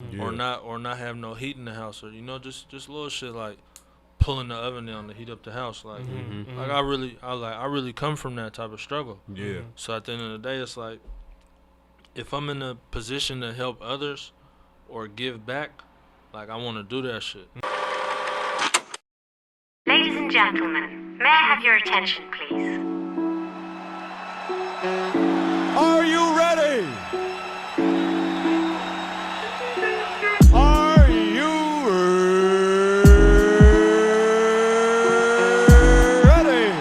or not have no heat in the house, or just little shit like pulling the oven down to heat up the house. Like, like I really come from that type of struggle. Yeah. So at the end of the day, it's like if I'm in a position to help others or give back, like I want to do that shit. Ladies and gentlemen, may I have your attention, please? Are you ready? Are you ready?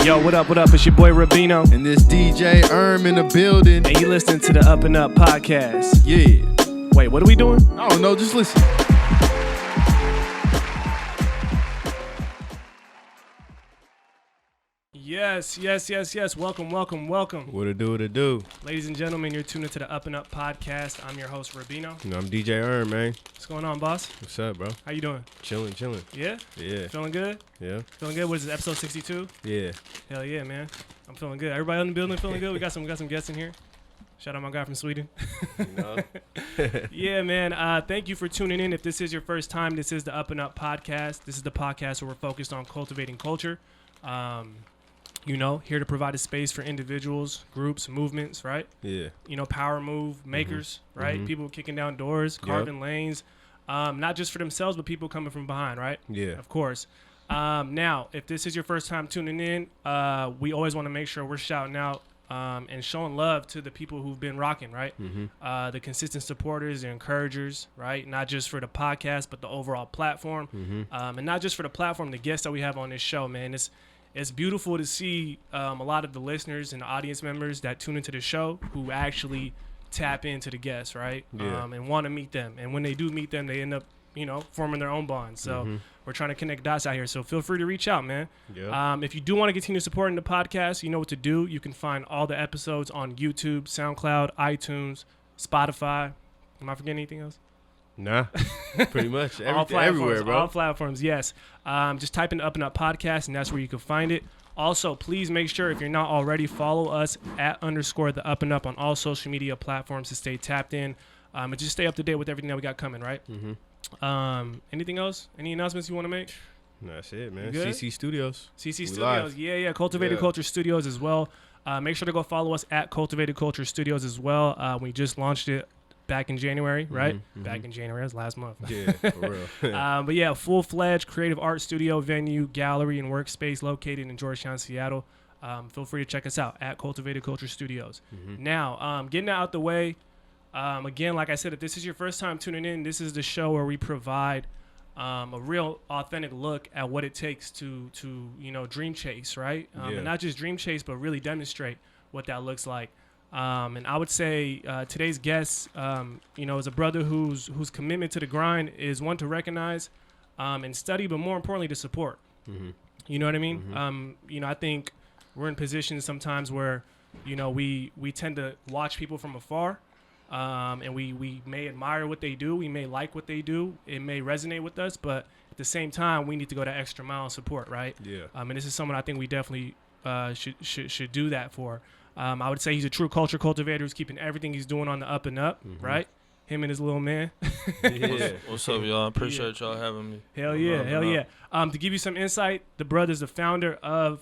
Yo, what up? It's your boy Rabino. And this DJ in the building. And you listening to the UpNUp Podcast. Yeah. Wait, what are we doing? I don't know, just listen. Yes. Welcome. What it do? Ladies and gentlemen, you're tuned into the UpNUp Podcast. I'm your host, Rabino. You know, I'm DJ man. What's going on, boss? What's up, bro? How you doing? Chilling. Yeah? Yeah. Feeling good? Yeah. Feeling good? What is it, episode 62? Yeah. Hell yeah, man. I'm feeling good. Everybody in the building feeling good? We got some guests in here. Shout out my guy from Sweden. You know? Yeah, man. Thank you for tuning in. If this is your first time, this is the UpNUp Podcast. This is the podcast where we're focused on cultivating culture. Here to provide a space for individuals, groups, movements, right? Yeah. Power move makers, right? People kicking down doors, carving lanes, not just for themselves, but people coming from behind, right? Yeah. Of course. Now, if this is your first time tuning in, we always want to make sure we're shouting out and showing love to the people who've been rocking, right? The consistent supporters, the encouragers, right? Not just for the podcast, but the overall platform. And not just for the platform, the guests that we have on this show, man. It's beautiful to see a lot of the listeners and the audience members that tune into the show who actually tap into the guests, right? Yeah. And want to meet them. And when they do meet them, they end up, forming their own bonds. So we're trying to connect dots out here. So feel free to reach out, man. Yeah. If you do want to continue supporting the podcast, you know what to do. You can find all the episodes on YouTube, SoundCloud, iTunes, Spotify. Am I forgetting anything else? Nah, pretty much Everywhere, bro. All platforms, yes. Just type in UpNUp Podcast, and that's where you can find it. Also, please make sure, if you're not already, follow us at _ the UpNUp on all social media platforms to stay tapped in and just stay up to date with everything that we got coming, right? Anything else? Any announcements you want to make? That's it, man. Good? CC Studios. CC Studios, live. yeah. Cultivated Culture Studios as well. Make sure to go follow us at Cultivated Culture Studios as well. We just launched it back in January, right? Back in January, that was last month. Yeah, for real. But yeah, full-fledged creative art studio, venue, gallery, and workspace located in Georgetown, Seattle. Feel free to check us out at Cultivated Culture Studios. Now, getting that out the way, again, like I said, if this is your first time tuning in, this is the show where we provide a real authentic look at what it takes to dream chase, right? And not just dream chase, but really demonstrate what that looks like. And I would say today's guest, is a brother whose commitment to the grind is one to recognize and study, but more importantly to support. You know what I mean? I think we're in positions sometimes where, we tend to watch people from afar, and we may admire what they do, we may like what they do, it may resonate with us, but at the same time, we need to go that extra mile and support, right? Yeah. And this is someone I think we definitely should do that for. I would say he's a true culture cultivator who's keeping everything he's doing on the up and up, right? Him and his little man. Yeah. What's up, y'all? I appreciate y'all having me. Hell yeah. To give you some insight, the brother's the founder and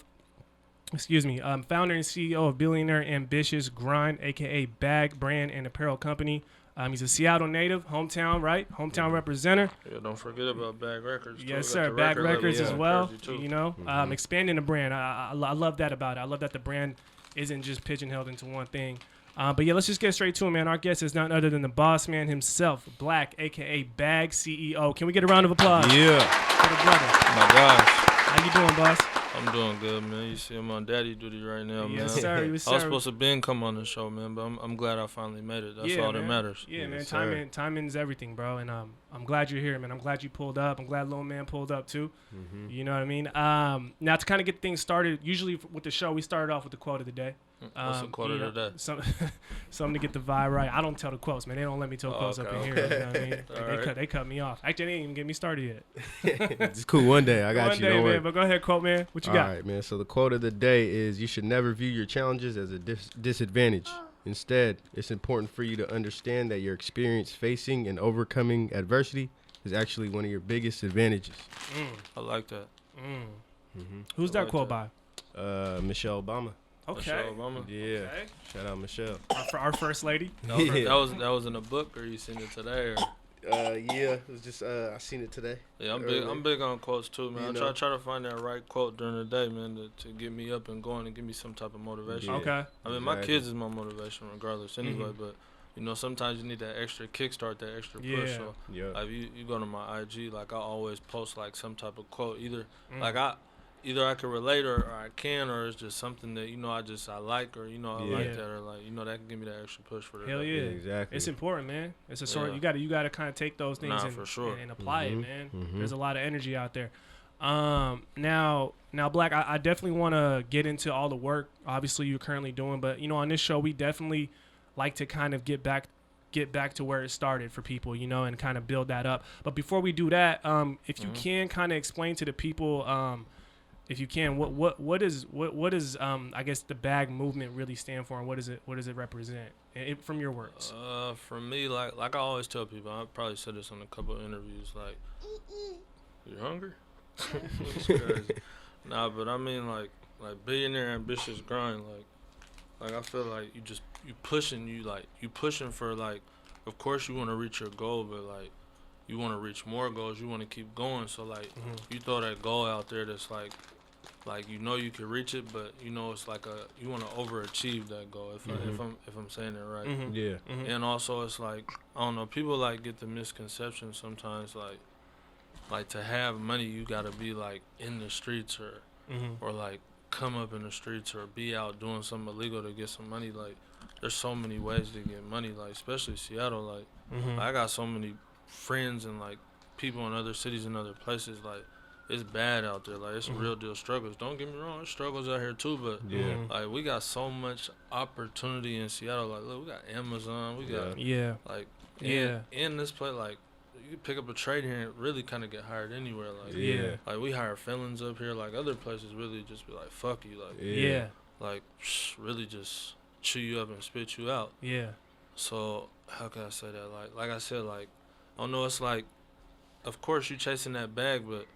CEO of Billionaire Ambitious Grind, a.k.a. B.A.G brand and apparel company. He's a Seattle native, hometown, right? Hometown representative. Yeah, don't forget about B.A.G Records. Yes, sir. B.A.G Records as well. Too. Expanding the brand. I love that about it. I love that the brand isn't just pigeonholed into one thing. But yeah, let's just get straight to it, man. Our guest is none other than the boss man himself, Black, a.k.a. B.A.G CEO. Can we get a round of applause? Yeah. For the brother. My gosh. How you doing, boss? I'm doing good, man. You see, I'm on daddy duty right now, man. Yes, sir. I was supposed to come on the show, man, but I'm glad I finally made it. That's all that matters. Yeah, Yes, man. Timing's everything, bro. And I'm glad you're here, man. I'm glad you pulled up. I'm glad little man pulled up too. You know what I mean? Now to kind of get things started, usually with the show, we started off with the quote of the day. What's the quote of the day? Something to get the vibe right. I don't tell the quotes, man. They don't let me tell quotes up in here. You know what I mean? They cut me off. Actually, they didn't even get me started yet. It's cool. One day I got One you. day, Don't worry. man. But go ahead, quote, man. What you got? All right, man. So the quote of the day is: you should never view your challenges as a disadvantage. Instead, it's important for you to understand that your experience facing and overcoming adversity is actually one of your biggest advantages. I like that. Who's that quote by? Michelle Obama. Okay. Michelle Obama. Yeah. Okay. Shout out Michelle. Our first lady. That was in a book, or you seen it today? Or? Yeah, it was just I seen it today. Yeah, I'm big on quotes too, man. I try to find that right quote during the day, man, to get me up and going and give me some type of motivation. Yeah, okay. I mean, my kids is my motivation regardless anyway, but you know, sometimes you need that extra kickstart, that extra push. So like you go to my IG, like I always post like some type of quote, either I can relate or I can, or it's just something that, you know, I like, or, you know, I like that, or like, you know, that can give me that extra push for the Hell day. yeah. Exactly. It's important, man. It's a sort of, you got to kind of take those things for sure. and apply it, man. There's a lot of energy out there. Now Black, I definitely want to get into all the work obviously you're currently doing, but you know, on this show we definitely like to kind of get back to where it started for people, you know, and kind of build that up. But before we do that, if you can kind of explain to the people, if you can, what is I guess the B.A.G movement really stand for, and what does it represent from your words? For me, like I always tell people, I probably said this on a couple of interviews, like, you hungry? It's crazy. Nah, but I mean like Billionaire Ambitious Grind, like I feel like you pushing for, like, of course you want to reach your goal, but like you want to reach more goals, you want to keep going. So like you throw that goal out there that's like you know you can reach it, but you know it's like you want to overachieve that goal. If I'm saying it right. Yeah. And also it's like, I don't know, people like get the misconception sometimes like to have money you gotta be like in the streets or like come up in the streets or be out doing something illegal to get some money. Like there's so many ways to get money, like especially Seattle. Like I got so many friends and like people in other cities and other places. Like it's bad out there. Like it's real deal struggles. Don't get me wrong, there's struggles out here too, but like we got so much opportunity in Seattle. Like look, we got Amazon, we got like in this place, like you can pick up a trade here and really kind of get hired anywhere. Like like we hire felons up here. Like other places really just be like fuck you. Like like really just chew you up and spit you out. So how can I say that? Like I said, like I don't know. It's like, of course you chasing that bag, but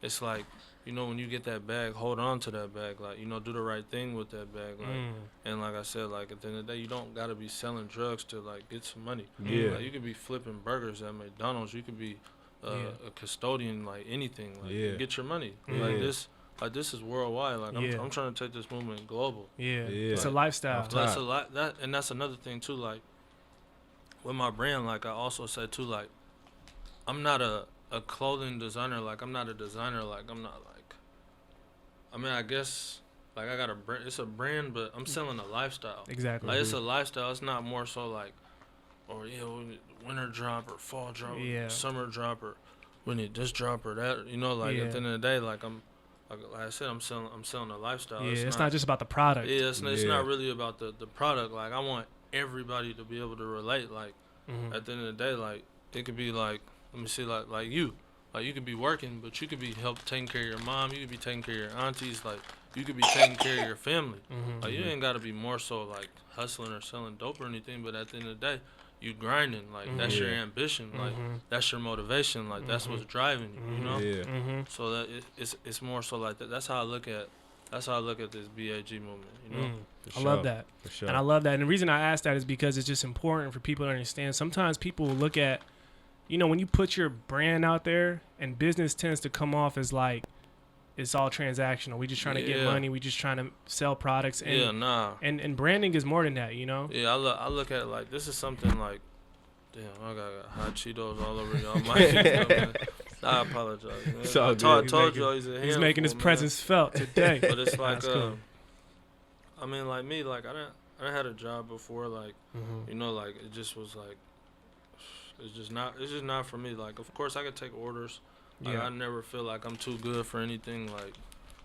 it's like, you know, when you get that bag, hold on to that bag. Like, you know, do the right thing with that bag. Like, and like I said, like at the end of the day, you don't gotta be selling drugs to like get some money. Like, you could be flipping burgers at McDonald's. You could be a custodian, like anything. Like get your money. Like this is worldwide. Like I'm trying to take this movement global. It's a lifestyle. That's a lot. And that's another thing too. Like with my brand, like I also said too, like I'm not a clothing designer. Like I'm not a designer. Like I'm not like, I mean, I guess like I got a brand. It's a brand, but I'm selling a lifestyle. Exactly. Like it's a lifestyle. It's not more so like, or winter drop or fall drop, or summer drop, or we need this drop or that. You know, like at the end of the day, like like I said, I'm selling a lifestyle. It's not just about the product. It's not really about the product. Like I want everybody to be able to relate. Like at the end of the day, like it could be like, let me see, like you could be working, but you could be taking care of your mom. You could be taking care of your aunties. Like you could be taking care of your family. Like you ain't got to be more so like hustling or selling dope or anything. But at the end of the day, you grinding. Like that's your ambition. Like that's your motivation. Like that's what's driving you. You know. So that it's more so like that. That's how I look at this B.A.G movement. You know. I love that. And I love that. And the reason I ask that is because it's just important for people to understand. Sometimes people will look at, you know, when you put your brand out there, and business tends to come off as like it's all transactional. We just trying to get money. We just trying to sell products. And, And branding is more than that, you know. Yeah, I look at it like this is something like, damn, I got hot Cheetos all over y'all. I apologize, man. It's all I told y'all he's making his presence felt today. But it's like, cool. I mean, like me, like I done had a job before, like you know, like it just was like. It's just not for me. Like, of course, I could take orders. Like, I never feel like I'm too good for anything.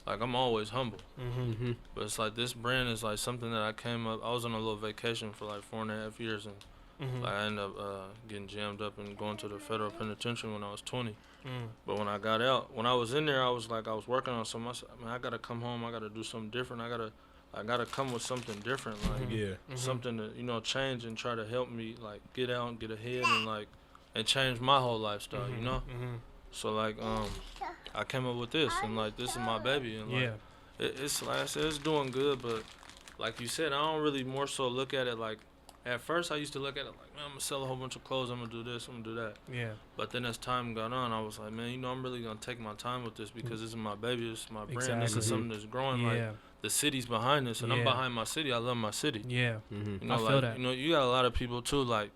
like I'm always humble. But it's like this brand is like something that I came up. I was on a little vacation for like 4.5 years, and like I ended up getting jammed up and going to the federal penitentiary when I was 20. But when I got out, when I was in there, I was working on something. I said, man, I gotta come home. I gotta do something different. I gotta come with something different, like something to change and try to help me like get out and get ahead and change my whole lifestyle, you know. So like I came up with this, and like this is my baby, and like it's like I said, it's doing good. But like you said, I don't really more so look at it like. At first, I used to look at it like, man, I'm gonna sell a whole bunch of clothes. I'm gonna do this. I'm gonna do that. Yeah. But then as time got on, I was like, man, I'm really gonna take my time with this because this is my baby. This is my brand. Exactly. This is something that's growing. Like the city's behind this, and I'm behind my city. I love my city. Yeah. You know, I feel that. You know, you got a lot of people too. Like,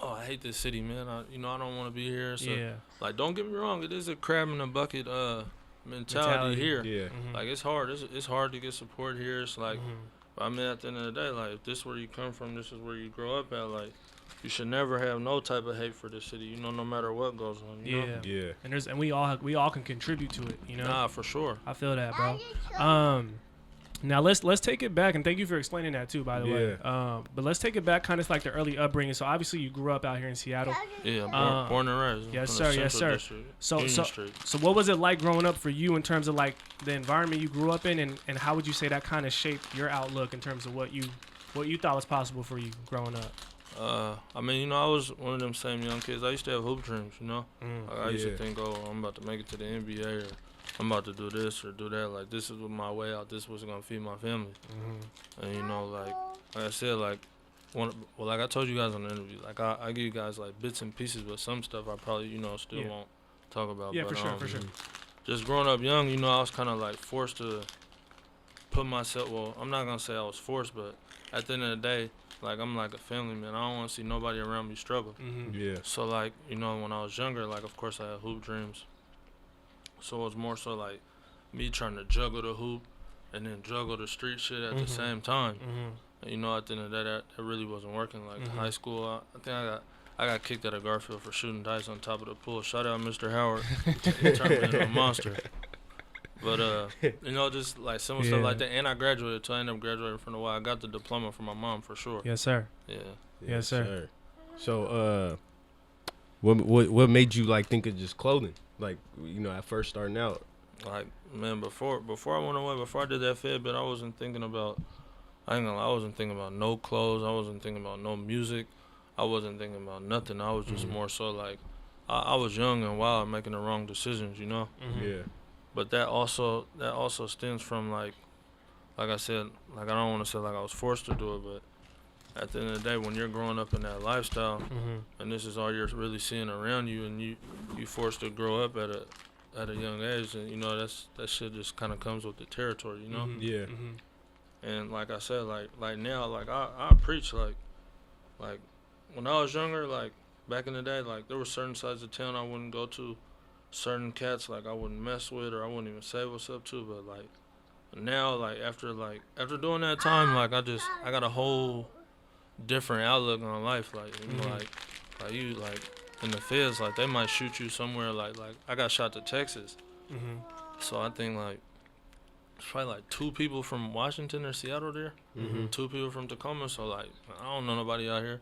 oh, I hate this city, man. I don't want to be here. So, like, don't get me wrong. It is a crab in a bucket mentality here. Yeah. Like, it's hard. It's hard to get support here. It's like. I mean, at the end of the day, like, if this is where you come from, this is where you grow up at, like, you should never have no type of hate for the city, you know, no matter what goes on, you know? Yeah. And we all can contribute to it, you know? Nah, for sure. I feel that, bro. Now let's take it back, and thank you for explaining that too, by the way. But let's take it back, kind of like the early upbringing. So obviously you grew up out here in Seattle. Yeah, born and raised. Yes, sir. Yes, sir. So what was it like growing up for you in terms of like the environment you grew up in, and how would you say that kind of shaped your outlook in terms of what you thought was possible for you growing up? I mean, you know, I was one of them same young kids. I used to have hoop dreams, you know. Like, I used to think, oh, I'm about to make it to the NBA, or I'm about to do this or do that. Like, this is my way out. This was going to feed my family. And, you know, like I said, like, like I told you guys on the interview, like, I give you guys, like, bits and pieces, but some stuff I probably, you know, still won't talk about. Yeah, but, for sure. Just growing up young, you know, I was kind of, like, forced to put myself, well, I'm not going to say I was forced, but at the end of the day, like, I'm like a family man. I don't want to see nobody around me struggle. Yeah. So, like, you know, when I was younger, like, of course I had hoop dreams. So it was more so like me trying to juggle the hoop and then juggle the street shit at the same time. And, you know, at the end of the day, that really wasn't working. Like high school, I think I got kicked out of Garfield for shooting dice on top of the pool. Shout out Mr. Howard. He turned me into a monster. But, you know, just like some stuff like that. And I graduated too. I ended up graduating from the Y. I got the diploma from my mom for sure. Yes, sir. Yeah. Yes, sir. So, what made you like think of just clothing? Like, you know, at first starting out. Like, man, before I went away, before I did that Fed bit, I wasn't thinking about, I ain't gonna lie, I wasn't thinking about no clothes. I wasn't thinking about no music. I wasn't thinking about nothing. I was just more so like, I was young and wild, making the wrong decisions, you know? Yeah. But that also stems from, like I said, like, I don't want to say like I was forced to do it, but at the end of the day, when you're growing up in that lifestyle, and this is all you're really seeing around you, and you forced to grow up at a young age, and you know that shit just kind of comes with the territory, you know. Yeah. And like I said, like now, like I preach like when I was younger, like back in the day, like there were certain sides of town I wouldn't go to, certain cats like I wouldn't mess with or I wouldn't even say what's up to, but like now, like after doing that time, like I got a whole different outlook on life. Like, you know, like you, like in the feds, like they might shoot you somewhere. Like I got shot to Texas. So I think like it's probably like 2 people from Washington or Seattle there, 2 people from Tacoma. So like I don't know nobody out here.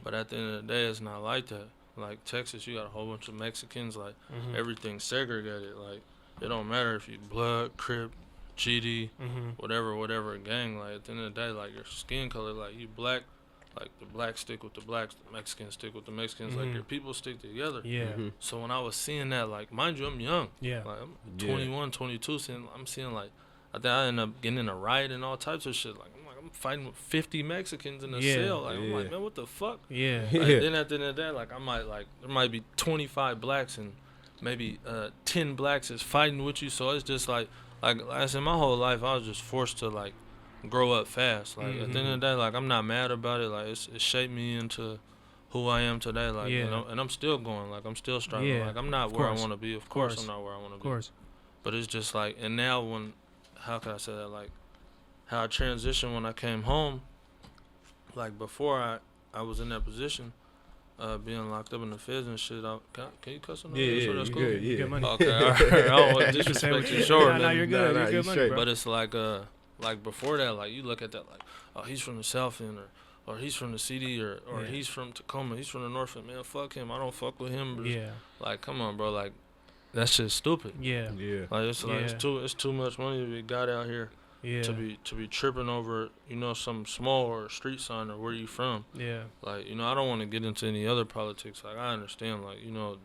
But at the end of the day, it's not like that. Like Texas, you got a whole bunch of Mexicans. Like everything's segregated. Like it don't matter if you blood, Crip, GD, whatever gang. Like at the end of the day, like your skin color, like you black. Like the blacks stick with the blacks, the Mexicans stick with the Mexicans. Like your people stick together. Yeah. So when I was seeing that, like mind you, I'm young. Yeah. Like I'm 21, 22. I'm seeing like I think I ended up getting in a riot and all types of shit. Like I'm fighting with 50 Mexicans in a cell. Like I'm like, man, what the fuck? Yeah. Like, then at the end of the day, like there might be 25 blacks and maybe 10 blacks is fighting with you. So it's just like I said, my whole life I was just forced to like grow up fast. Like at the end of the day, like I'm not mad about it. Like it shaped me into who I am today. Like and I'm still going. Like I'm still striving. Like I'm not where I want to be. Of course I'm not where I want to be. Of course. But it's just like, and now when, how can I say that? Like how I transitioned when I came home. Like before I was in that position, being locked up in the feds and shit. Can you cuss on that? Yeah, That's you cool. good, yeah. Good money. Okay, all right. I don't want to disrespect you, sure. Nah, you're good. Nah, You're you good money, straight. bro. But it's like before that, like you look at that, like, oh, he's from the South End, or he's from the CD, or he's from Tacoma, he's from the North End. Man, fuck him. I don't fuck with him. Yeah. Like, come on, bro. Like, that shit's stupid. Yeah. Yeah. Like it's too much money to be got out here. Yeah. To be tripping over, some small or street sign or where you from. Yeah. Like, I don't want to get into any other politics. Like, I understand, like,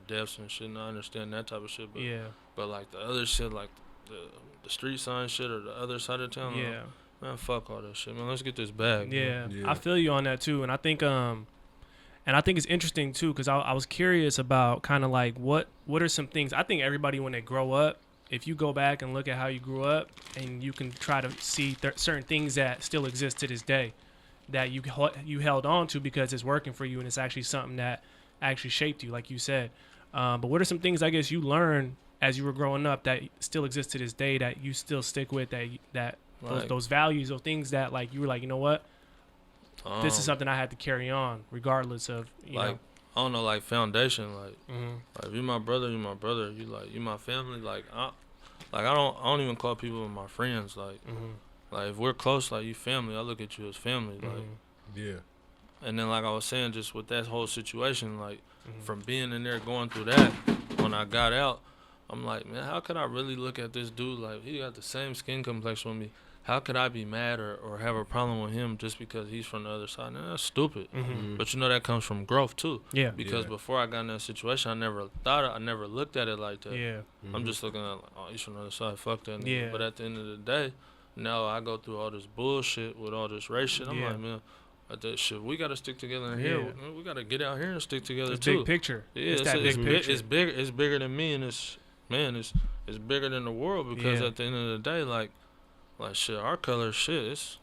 deaths and shit, and I understand that type of shit. But, Yeah. But like, the other shit, like, the street sign shit or the other side of town, Yeah. like, man, fuck all that shit, man. Let's get this bag. Yeah. Yeah. I feel you on that, too. And I think it's interesting, too, because I was curious about kind of like what are some things. I think everybody, when they grow up, if you go back and look at how you grew up and you can try to see certain things that still exist to this day that you held on to because it's working for you and it's actually something that actually shaped you, like you said. But what are some things, I guess, you learned as you were growing up that still exist to this day that you still stick with, that Like, those values or things that, like, you were like, you know what? This is something I had to carry on regardless of, you know. I don't know, like, foundation. Like, Mm-hmm. like, if you my brother, you my brother. You my family. Like, I don't even call people my friends. Like, like, if we're close, like, you family, I look at you as family. Like, Yeah. and then, like I was saying, just with that whole situation, like, from being in there going through that, when I got out, I'm like, man, how could I really look at this dude like he got the same skin complexion with me? How could I be mad or have a problem with him just because he's from the other side? Nah, that's stupid. But that comes from growth too. Yeah. Because before I got in that situation, I never looked at it like that. Yeah. I'm just looking at, like, oh, he's from the other side. Fuck that nigga. Yeah. But at the end of the day, now I go through all this bullshit with all this race shit. I'm like, man, that shit, we gotta stick together in here. We gotta get out here and stick together It's too. big picture. Yeah, it's that big picture. It's bigger. It's bigger than me, and it's bigger than the world because at the end of the day, like shit, our color, shit,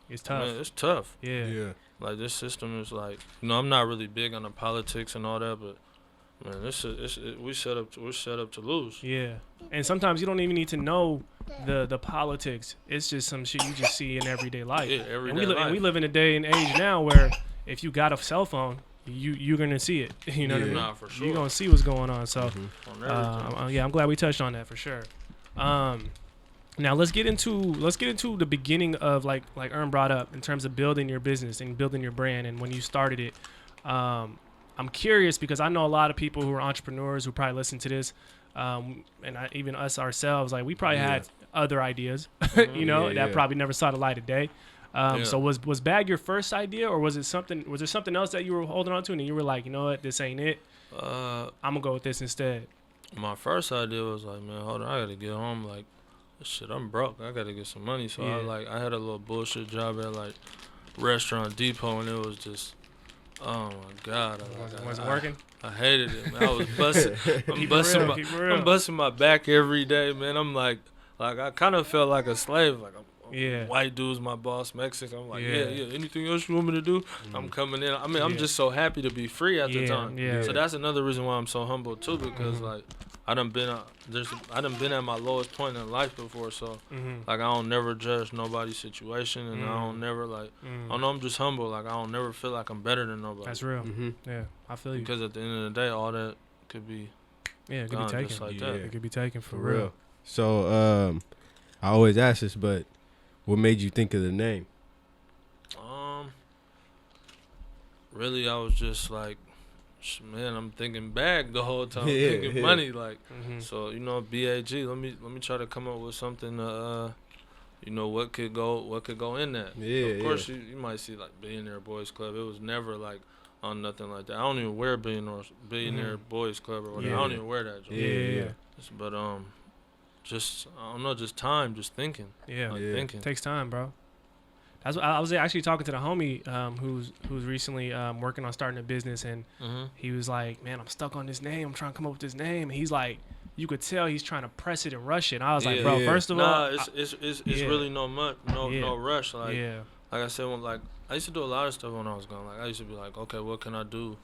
it's tough. Man, it's tough. Yeah. Yeah. Like, this system is like, I'm not really big on the politics and all that, but man, we're set up to lose. Yeah. And sometimes you don't even need to know the politics. It's just some shit you just see in everyday life. Yeah, everyday life. And we live in a day and age now where if you got a cell phone, you're gonna see it. You know what I mean? Nah, for sure. You're gonna see what's going on. So, On everything. I'm glad we touched on that for sure. Now let's get into the beginning of like Ern brought up in terms of building your business and building your brand and when you started it. I'm curious because I know a lot of people who are entrepreneurs who probably listen to this, and even us ourselves. Like, we probably had other ideas, that probably never saw the light of day. So was B.A.G your first idea, or was there something else that you were holding on to and you were like, you know what, this ain't it? I'm gonna go with this instead. My first idea was like, man, hold on, I gotta get home. Like, shit, I'm broke. I gotta get some money. So I had a little bullshit job at like Restaurant Depot, and it was just, oh my god, Was it working? I hated it, man. I was busting. I'm busting my back every day, man. I'm like I kind of felt like a slave. Like, white dude's my boss, Mexican. I'm like, yeah. Anything else you want me to do? I'm coming in. I mean, I'm just so happy to be free at the time. Yeah. So that's another reason why I'm so humble too, because like I done been at my lowest point in life before. So like, I don't never judge nobody's situation, and I don't never like. I know, I'm just humble. Like, I don't never feel like I'm better than nobody. That's real. Yeah, I feel you. Because at the end of the day, all that could be. It could be taken. Just like that. It could be taken for real. real. So I always ask this, but what made you think of the name? Really, I was just like, man, I'm thinking bag the whole time. I'm thinking money, like. So B.A.G. Let me try to come up with something. What could go in that. Of course, you might see like Billionaire Boys Club. It was never like on nothing like that. I don't even wear Billionaire Boys Club or whatever. I don't even wear that. But just, I don't know, just time, just thinking. Thinking. It takes time, bro. That's what, I was actually talking to the homie who's recently working on starting a business, and he was like, man, I'm stuck on this name. I'm trying to come up with this name. And he's like, you could tell he's trying to press it and rush it. And I was like, bro, first of all, it's really no rush. Like I said, I used to do a lot of stuff when I was gone. Like, I used to be like, okay, what can I do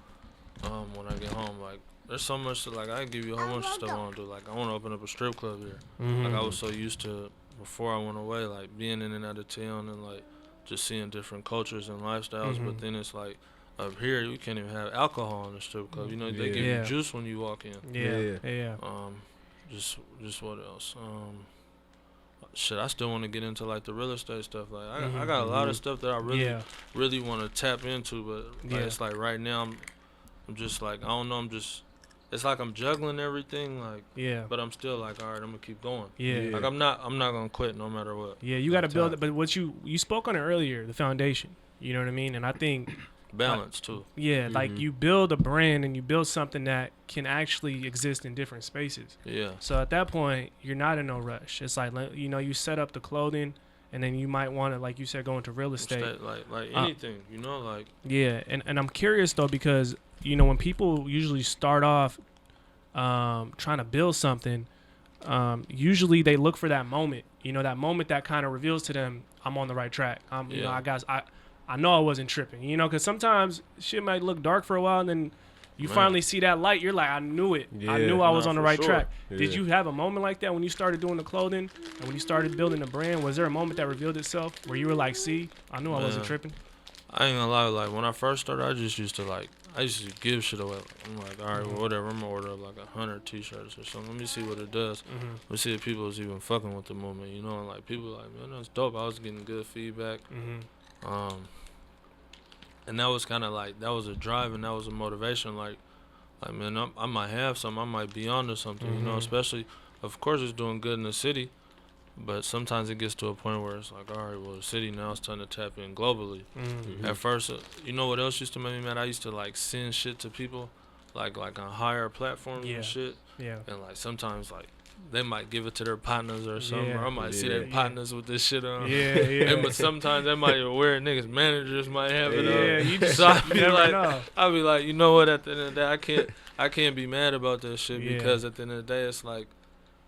when I get home? Like, there's so much to, like, I give you a whole bunch of stuff I want to do. Like, I want to open up a strip club here. Like, I was so used to, before I went away, like, being in and out of town and, like, just seeing different cultures and lifestyles. But then it's like, up here you can't even have alcohol in the strip club. You know, they give you juice when you walk in. Yeah. Just what else? Shit, I still want to get into like the real estate stuff. Like I got a lot of stuff that I really want to tap into, but like, it's like right now I'm just like, I don't know, it's like I'm juggling everything, like, but I'm still like, all right, I'm gonna keep going. Like I'm not gonna quit no matter what. You got to build it. But what you spoke on it earlier, the foundation. You know what I mean? And I think balance too. Like you build a brand and you build something that can actually exist in different spaces. So at that point, you're not in no rush. It's like, you know, you set up the clothing, and then you might want to, like you said, go into real estate. Like anything, you know, like. And I'm curious though, because you know when people usually start off trying to build something, usually they look for that moment. You know, that moment that kind of reveals to them, I'm on the right track. You know, I know I wasn't tripping, you know, because sometimes shit might look dark for a while, and then you finally see that light. You're like, I knew it. I knew I was on the right track. Did you have a moment like that when you started doing the clothing and when you started building the brand? Was there a moment that revealed itself where you were like, see, I knew I wasn't tripping? I ain't gonna lie, like when I first started, I used to give shit away. I'm like, all right, well, whatever, I'm gonna order up like 100 t-shirts or something. Let me see what it does. Let's see if people was even fucking with the movement, you know, and like people like, man, that's dope. I was getting good feedback. And that was kind of like, that was a drive and that was a motivation. Like man, I might have something. I might be onto something, you know, especially, of course, it's doing good in the city. But sometimes it gets to a point where it's like, all right, well, the city now is starting to tap in globally. At first, you know what else used to make me mad? I used to, like, send shit to people, like on higher platforms and shit. And, like, sometimes, like, they might give it to their partners or something, or I might see their partners with this shit on. But sometimes they might be weird niggas. Managers might have it on. You just, so I'll be like, you know what? At the end of the day, I can't be mad about this shit because at the end of the day, it's like,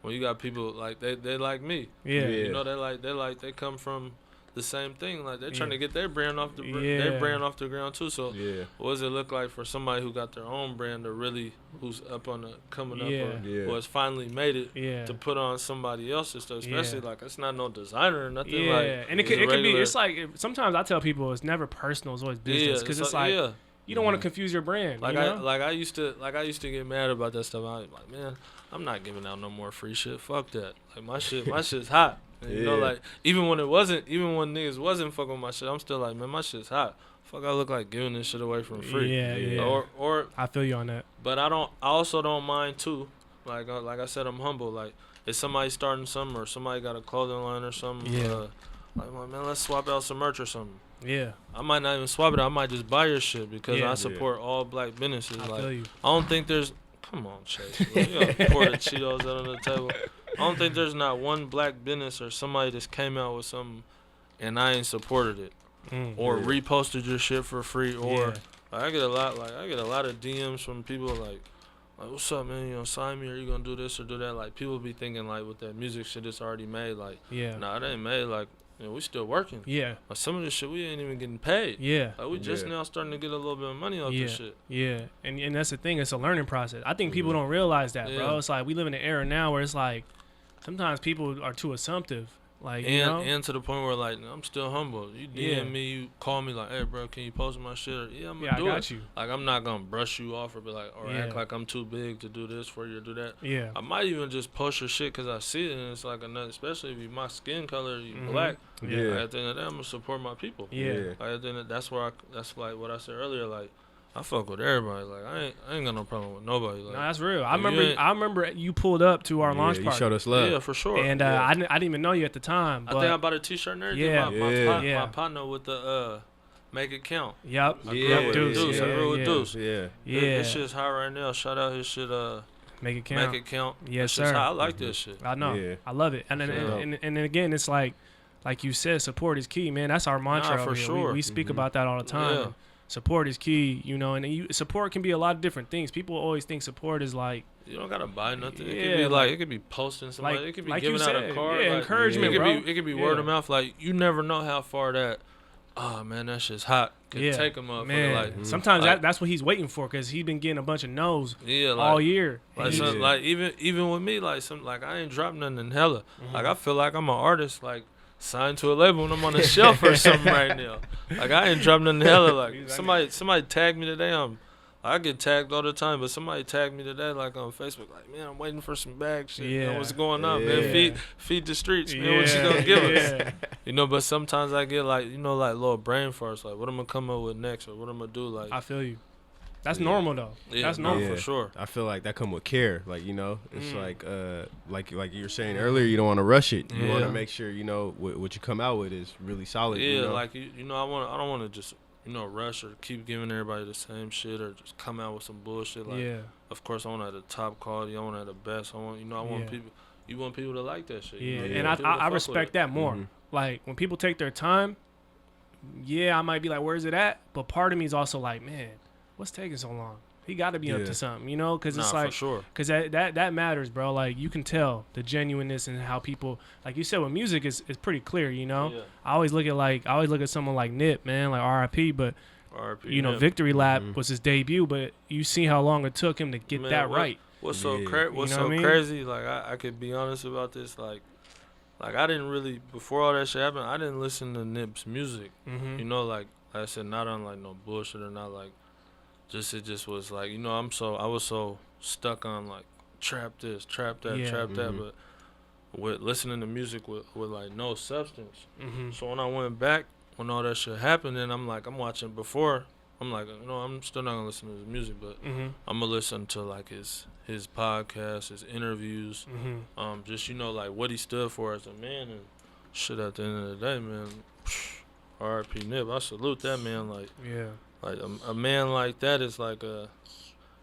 when you got people like they like me, you know, they come from the same thing. Like they're trying to get their brand off their brand off the ground too. So what does it look like for somebody who got their own brand to really, who's up on the coming up or who has finally made it to put on somebody else's stuff? Especially like it's not no designer or nothing. And it could be. It's like sometimes I tell people it's never personal. It's always business because it's like you don't want to confuse your brand. Like you know? I used to get mad about that stuff. I was like, man, I'm not giving out no more free shit. Fuck that. Like my shit's hot. And, you know, like even when niggas wasn't fucking with my shit, I'm still like, man, my shit's hot. Fuck, I look like giving this shit away for free. Or I feel you on that. But I also don't mind too. Like I said, I'm humble. Like if somebody starting something or somebody got a clothing line or something, like man, let's swap out some merch or something. I might not even swap it. I might just buy your shit because I support all black businesses. I feel you. I don't think there's. Come on, Chase. You gotta pour the Cheetos out on the table. I don't think there's not one black business or somebody just came out with something and I ain't supported it or reposted your shit for free or I get a lot of DMs from people like what's up, man? You know, sign me or you gonna do this or do that? Like people be thinking like with that music shit it's already made. Like nah, it ain't made. Like you know, we still working. Like some of this shit we ain't even getting paid. Like we just now starting to get a little bit of money off this shit. And that's the thing. It's a learning process. I think people don't realize that, bro. It's like we live in an era now where it's like sometimes people are too assumptive. Like and to the point where like I'm still humble. You DM me, you call me like, hey bro, can you post my shit? Or, I'm gonna do it. Like I'm not gonna brush you off or be like, or act like I'm too big to do this for you or do that. I might even just post your shit because I see it and it's like another, especially if you my skin color, you black. Like, at the end of the day, I'm gonna support my people. Like, at the end that's like what I said earlier. Like I fuck with everybody. Like I ain't got no problem with nobody. Like, no, that's real. I remember you pulled up to our launch party. You showed us love. Yeah, for sure. And I didn't even know you at the time. But I think I bought a t-shirt and everything. My partner with the Make It Count. Yep. I grew with Deuce. His shit's hot right now. Shout out his shit. Make It Count. Make It Count. Yes, sir. I like this shit. I know. I love it. And then again, it's like you said, support is key, man. That's our mantra. For sure. We speak about that all the time. Support is key, you know, and support can be a lot of different things. People always think support is like you don't gotta buy nothing. It could be like it could be posting somebody. It could be giving out a card. Yeah, encouragement, bro. It could be word of mouth. Like you never know how far that. Oh man, that shit's hot. Could take him up. Man, like sometimes that's what he's waiting for because he's been getting a bunch of no's all year. Like even with me, like I ain't dropped nothing in hella. Like I feel like I'm an artist. Like signed to a label when I'm on the shelf or something right now. Like I ain't dropping nothing hella. Like somebody tagged me today. I get tagged all the time, but somebody tagged me today, like on Facebook, like, man, I'm waiting for some bag shit. Yeah. You know, what's going on, man? Feed the streets, man. What you gonna give us? You know, but sometimes I get like, you know, like little brain farts, like what I'm gonna come up with next or what I'm gonna do. Like I feel you. That's normal though. Yeah, that's normal for sure. I feel like that come with care. Like, you know, it's like you were saying earlier, you don't want to rush it. You want to make sure, you know, what you come out with is really solid. Yeah, you know? like you know, I don't want to just, you know, rush or keep giving everybody the same shit or just come out with some bullshit. Like, of course, I want to have the top quality. I want to have the best. I want people. You want people to like that shit. Yeah, you and know? I respect that more. Like when people take their time. Yeah, I might be like, where's it at? But part of me is also like, man, what's taking so long? He got to be up to something, you know? Because it's like, for sure. Because that matters, bro. Like you can tell the genuineness and how people, like you said, with music is pretty clear, you know. Yeah. I always look at someone like Nip, man, like R.I.P. But you know, Victory Lap was his debut, but you see how long it took him to get that right. What's so crazy? Like I could be honest about this. Like I didn't really, before all that shit happened, I didn't listen to Nip's music. You know, like I said, not on like no bullshit or not like. It just was like, you know, I was so stuck on like trap this, trap that, trap that, but with listening to music with like no substance. So when I went back, when all that shit happened, then I'm watching before. I'm like, you know, I'm still not gonna listen to his music, but I'm gonna listen to like his podcast, his interviews, just, you know, like what he stood for as a man and shit. At the end of the day, man, R.I.P. Nip, I salute that man. Like, like a man like that is like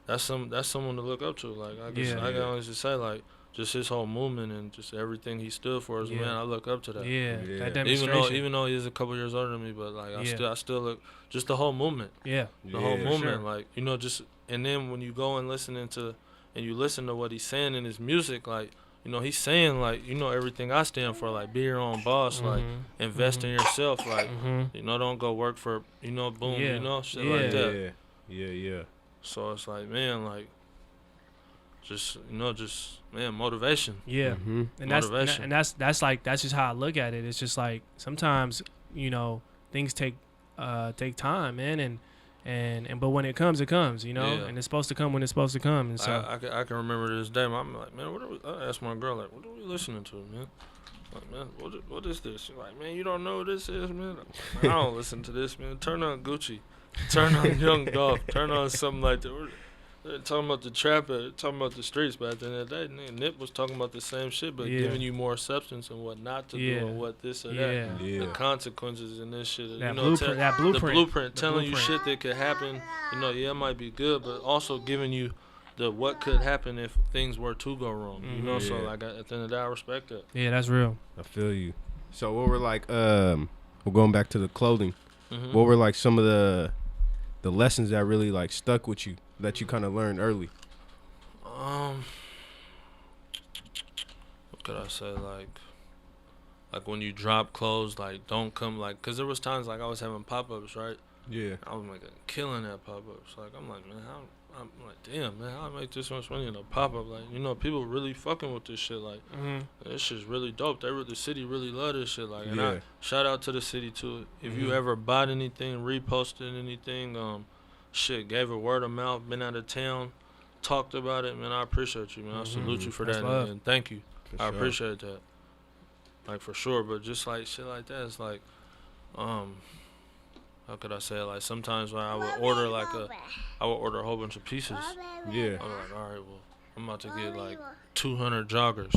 that's someone to look up to. Like I can honestly say, like just his whole movement and just everything he stood for as a man, I look up to that. That demonstration. Even though he's a couple years older than me, but like I still look just the whole movement. The whole movement, like, you know, just. And then when you go and listen to what he's saying in his music, like, you know, he's saying, like, you know, everything I stand for, like, be your own boss, like, invest in yourself, like, you know, don't go work for, you know, boom, you know, shit like that. Yeah. So it's like, man, like, just, you know, man, motivation. And motivation. that's just how I look at it. It's just like sometimes, you know, things take time, man, and but when it comes, you know, and it's supposed to come when it's supposed to come. And so I can remember this day. I'm like, man, I asked my girl, like, what are we listening to, man? Like, man, what is this? She's like, man, you don't know what this is, man. I don't listen to this, man. Turn on Gucci, turn on Young Dolph, turn on something like that. They're talking about the trap, talking about the streets, but at the end of the day, Nip was talking about the same shit, but giving you more substance and what not to do and what this or that. The consequences and this shit. That, you know, blueprint. The blueprint telling you shit that could happen. You know, it might be good, but also giving you the what could happen if things were to go wrong. You know, so like at the end of the day, I respect that. Yeah, that's real. I feel you. So what were like, we're going back to the clothing. What were like some of the lessons that really like stuck with you that you kind of learned early? What could I say? Like when you drop clothes, like don't come like, cause there was times like I was having pop-ups, right? Yeah. I was like killing at pop-ups. Like I'm like, man, I'm like, damn, man, how I make this much money in a pop-up? Like, you know, people really fucking with this shit. Like, this shit's really dope. The city really love this shit. Like, and I shout out to the city too. If you ever bought anything, reposted anything, shit, gave a word of mouth, been out of town, talked about it, man, I appreciate you, man. I salute you for that, and thank you. I appreciate that. Like, for sure. But just like shit like that, it's like, how could I say it? Like sometimes when I would order I would order a whole bunch of pieces. Yeah. I'm like, all right, well, I'm about to get like 200 joggers.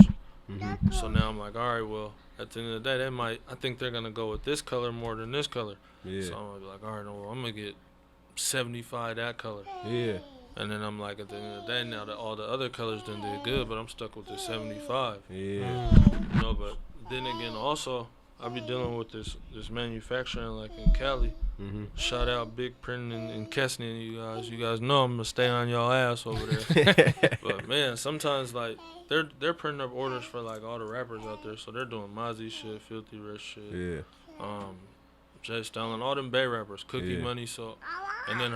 So now I'm like, all right, well, at the end of the day, I think they're gonna go with this color more than this color. Yeah. So I'm gonna be like, all right, well, I'm gonna get 75 that color. Yeah. And then I'm like, at the end of the day, now that all the other colors done did good, but I'm stuck with the 75. Yeah. You know, but then again, also, I be dealing with this manufacturing like in Cali. Shout out Big Print and Kessney, you guys know I'm gonna stay on y'all ass over there. But man, sometimes like they're printing up orders for like all the rappers out there, so they're doing Mozzie shit, Filthy Rich shit, Jay Stalin, all them Bay rappers, Cookie Money, so and then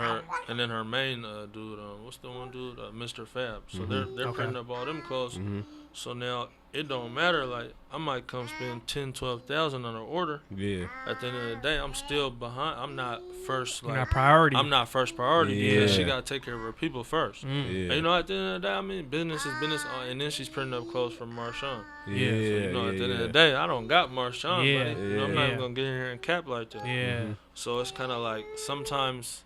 her main dude, what's the one dude, Mr. Fab. So they're printing up all them clothes. So now it don't matter. Like, I might come spend 10, 12,000 on an order. Yeah. At the end of the day, I'm still behind. I'm not first. You're Like, not priority. I'm not first priority Yeah. because she gotta take care of her people first. Yeah. And, you know, at the end of the day, I mean, business is business. And then she's printing up clothes for Marshawn. Yeah. So, you know, at the end of the day, I don't got Marshawn, Yeah. buddy. You know, I'm not Yeah. even gonna get in here and cap like that. Yeah. So it's kind of like sometimes.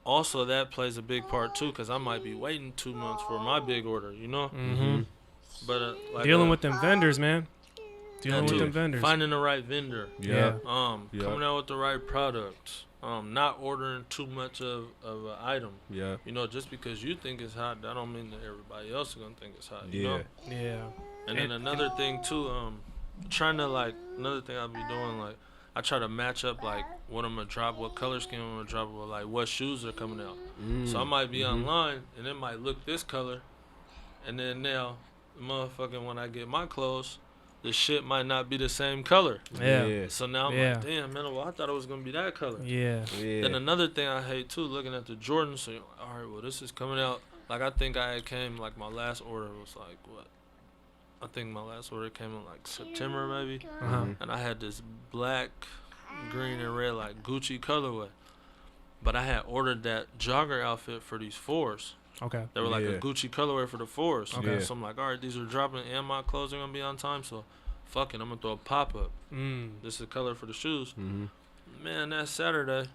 Also, that plays a big part too, cause I might be waiting 2 months for my big order. You know. Mm-hmm. But like Dealing with them vendors, man. Dealing with too. them vendors. Finding the right vendor. Yeah. Yeah. Coming out with the right product. Not ordering too much of an item. Yeah. You know, just because you think it's hot, that don't mean that everybody else is gonna think it's hot. You know. Yeah. And then another thing too, trying to like another thing I'll be doing, like I try to match up like what I'm gonna drop, what color scheme I'm gonna drop, or like what shoes are coming out. So I might be online and it might look this color, and then now, motherfucking when I get my clothes, the shit might not be the same color. Yeah. So now I'm like, damn man, well I thought it was gonna be that color. Yeah. Then another thing I hate too, looking at the Jordans. So all right, well this is coming out. Like I think I had came like my last order was like what? I think my last order came in like September maybe, and I had this black, green, and red like Gucci colorway. But I had ordered that jogger outfit for these 4s. Okay. They were like a Gucci colorway for the 4s. Okay. So I'm like, all right, these are dropping, and my clothes are gonna be on time. So, fuck it, I'm gonna throw a pop up. This is the color for the shoes. Man, that Saturday,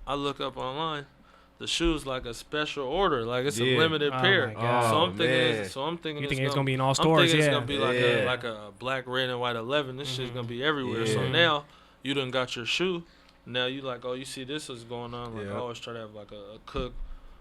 I look up online. The shoes like a special order, like it's a limited pair. My God. So I'm thinking, You think it's gonna be in all stores? I'm thinking Yeah. it's gonna be like a black, red, and white 11. This shit's gonna be everywhere. So Yeah. now you done got your shoe. Now you like, oh, you see this is going on. Like I always try to have like a cook.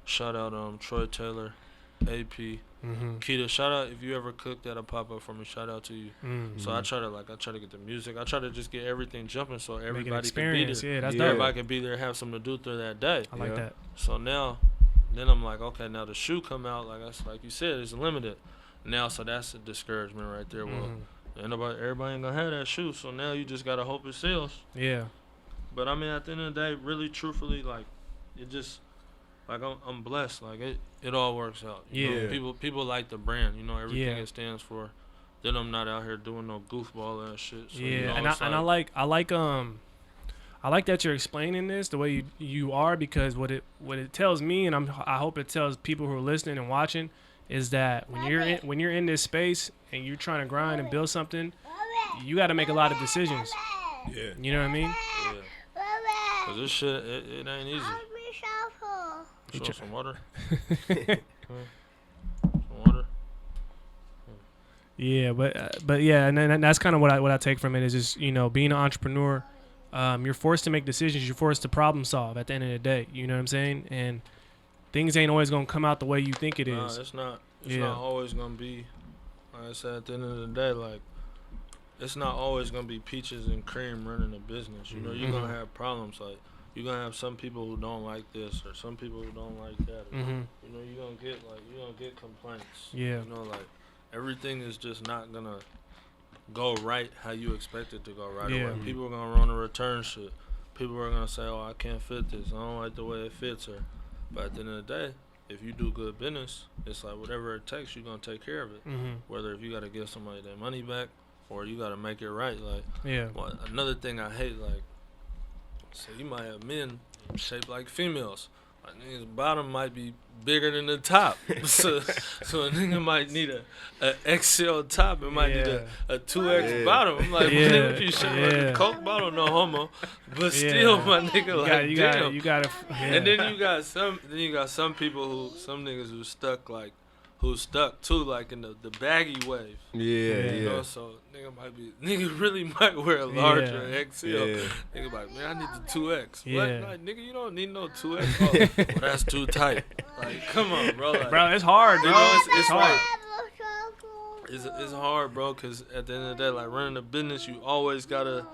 Shout out Troy Taylor, AP, Keita. Shout out if you ever cooked at a pop up for me. Shout out to you. So I try to get the music. I try to just get everything jumping so everybody can be there. Yeah, that's dope. Everybody can be there, have something to do through that day. I like that. So now, then I'm like, okay, now the shoe come out, like you said, it's limited. Now, so that's a discouragement right there. Well, everybody ain't gonna have that shoe, so now you just gotta hope it sells. Yeah. But I mean, at the end of the day, really, truthfully, like, it just, like, I'm blessed. Like, it all works out. You know, people like the brand, you know, everything it stands for. Then I'm not out here doing no goofball ass shit. So, you know, I like that you're explaining this the way you are, because what it tells me, and I hope it tells people who are listening and watching, is that when you're in this space and you're trying to grind and build something, you got to make a lot of decisions. Yeah. You know what I mean? Yeah. Cause this shit, it ain't easy. You want some water? Some water? Yeah, but yeah, and that's kind of what I take from it is just, you know, being an entrepreneur. You're forced to make decisions. You're forced to problem solve at the end of the day. You know what I'm saying? And things ain't always gonna come out the way you think it is. Nah, it's not. It's not always gonna be. Like I said, at the end of the day, like, it's not always gonna be peaches and cream running a business. You know, you're gonna have problems. Like, you're gonna have some people who don't like this, or some people who don't like that. Or, you know, you're gonna get complaints. Yeah. You know, like, everything is just not gonna go right how you expect it to go right away. People are gonna run a return shit. People are gonna say, "Oh, I can't fit this. I don't like the way it fits her." But at the end of the day, if you do good business, it's like whatever it takes, you're gonna take care of it. Whether if you gotta give somebody their money back or you gotta make it right. Like, well, another thing I hate, like, so you might have men shaped like females. Like, nigga's bottom might be bigger than the top. so a nigga might need a XL top. It might need a 2X bottom. I'm like, what you shaped like a Coke bottle? No homo. But still, my nigga, damn. You gotta. And then you got some people some niggas who stuck too, like in the baggy wave. You know, so nigga really might wear a larger XL. Nigga like, man, I need the 2X. What? Like, nigga, you don't need no 2X. Oh, well, that's too tight. Like, come on, bro. Like, bro, it's hard, bro. You know, it's hard. It's hard, bro, because at the end of the day, like, running a business, you always gotta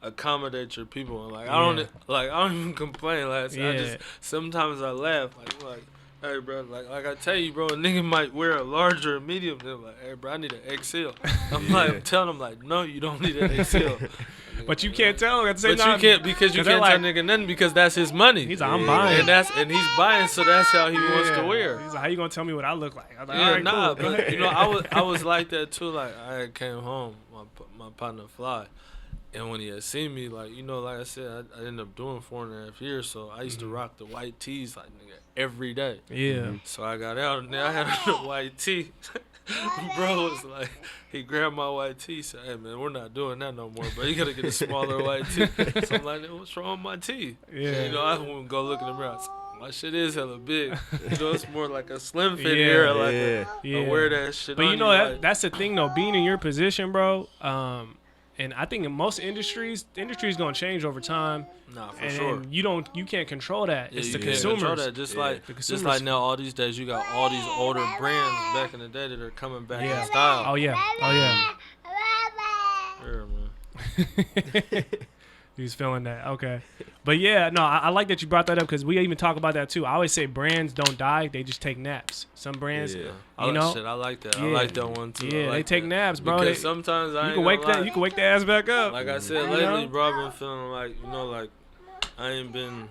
accommodate your people. And like, I don't even complain. Like, I just sometimes I laugh. Like, hey, bro, like I tell you, bro, a nigga might wear a larger or medium. They're like, hey, bro, I need an XL. I'm telling them, like, no, you don't need an XL. But you can't tell him at the same But time. you can't because you can't tell nigga nothing because that's his money. He's like, I'm buying. And he's buying, so that's how he wants to wear. He's like, how you gonna tell me what I look like? I'm like, Yeah, all right, nah, cool. but you know, I was like that too. Like I came home, my partner Fly, and when he had seen me, like you know, like I said, I ended up doing 4.5 years. So I used to rock the white tees like nigga every day. Yeah. So I got out and then I had a white tee. Bro was like, he grabbed my white tee, said, "Hey man, we're not doing that no more, but you gotta get a smaller white tee." So I'm like, "What's wrong with my tee?" Yeah. You know, I wouldn't go look in the mirror. My shit is hella big. You know, it's more like a slim fit here. Like I wear that shit. But on you know like, that's the thing though. Being in your position, bro. And I think in most industries, the industry's gonna change over time. Nah, for sure. You can't control that. Yeah, it's the you can't consumers. control that. Just like now, all these days, you got all these older brands back in the day that are coming back in style. Oh yeah. Yeah, man. He's feeling that. Okay. But yeah, no, I like that you brought that up because we even talk about that too. I always say brands don't die; they just take naps. Some brands, you know, I like that. Yeah. I like that one too. Yeah, like they take that. naps, bro. Because sometimes you can wake that ass back up. Like I said lately, bro, I've been feeling like like I ain't been.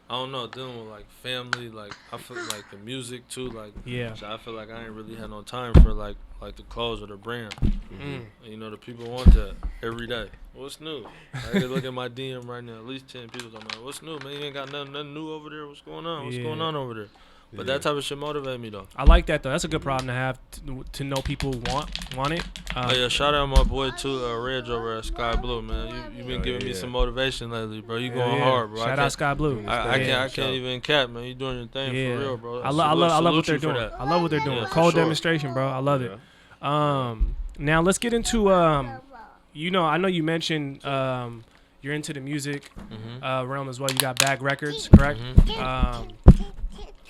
I don't know, dealing with like family, like I feel like the music too, like so I feel like I ain't really had no time for like the clothes or the brand. And, you know, the people want that every day. What's new? I can look at my DM right now. At least 10 people talking about, what's new, man? You ain't got nothing new over there. What's going on? What's going on over there? But that type of shit motivate me though. I like that though. That's a good problem to have to know people want it. Shout out my boy too, Reg over at Sky Blue, man. You been giving me some motivation lately, bro. You going hard, bro. Shout out Sky Blue. I can't even cap, man. You doing your thing for real, bro. I love what they're doing. I love what they're doing. Cold demonstration, bro. I love it. Now let's get into you know, I know you mentioned you're into the music realm as well. You got B.A.G Records, correct?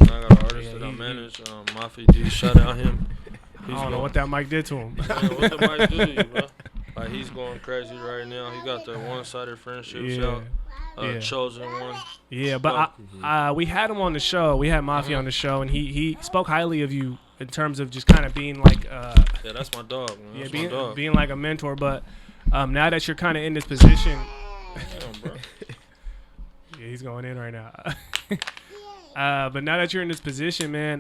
I got an artist that I manage, Mafia D. Shout out him. I don't know what that mic did to him. Man, what the mic do to you, bro? Like he's going crazy right now. He got the one-sided friendships out. Chosen one. Yeah, but we had him on the show. We had Mafia on the show, and he spoke highly of you in terms of just kind of being like yeah, that's my dog, man. That's being, my dog. being like a mentor. But now that you're kind of in this position, damn, bro. Yeah, he's going in right now. But now that you're in this position, man,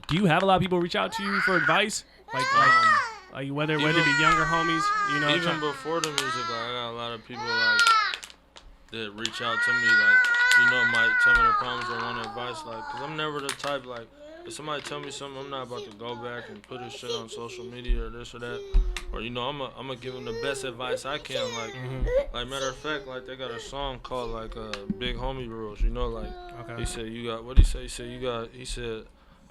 do you have a lot of people reach out to you for advice? Like whether it be younger homies, you know? Even before the music, like, I got a lot of people like that reach out to me, like, you know, might tell me their problems or want advice, like, cause I'm never the type like if somebody tell me something, I'm not about to go back and put this shit on social media or this or that, or you know, I'm gonna give them the best advice I can, like, like matter of fact, like they got a song called like Big Homie Rules, you know, like he said you got what he said, he said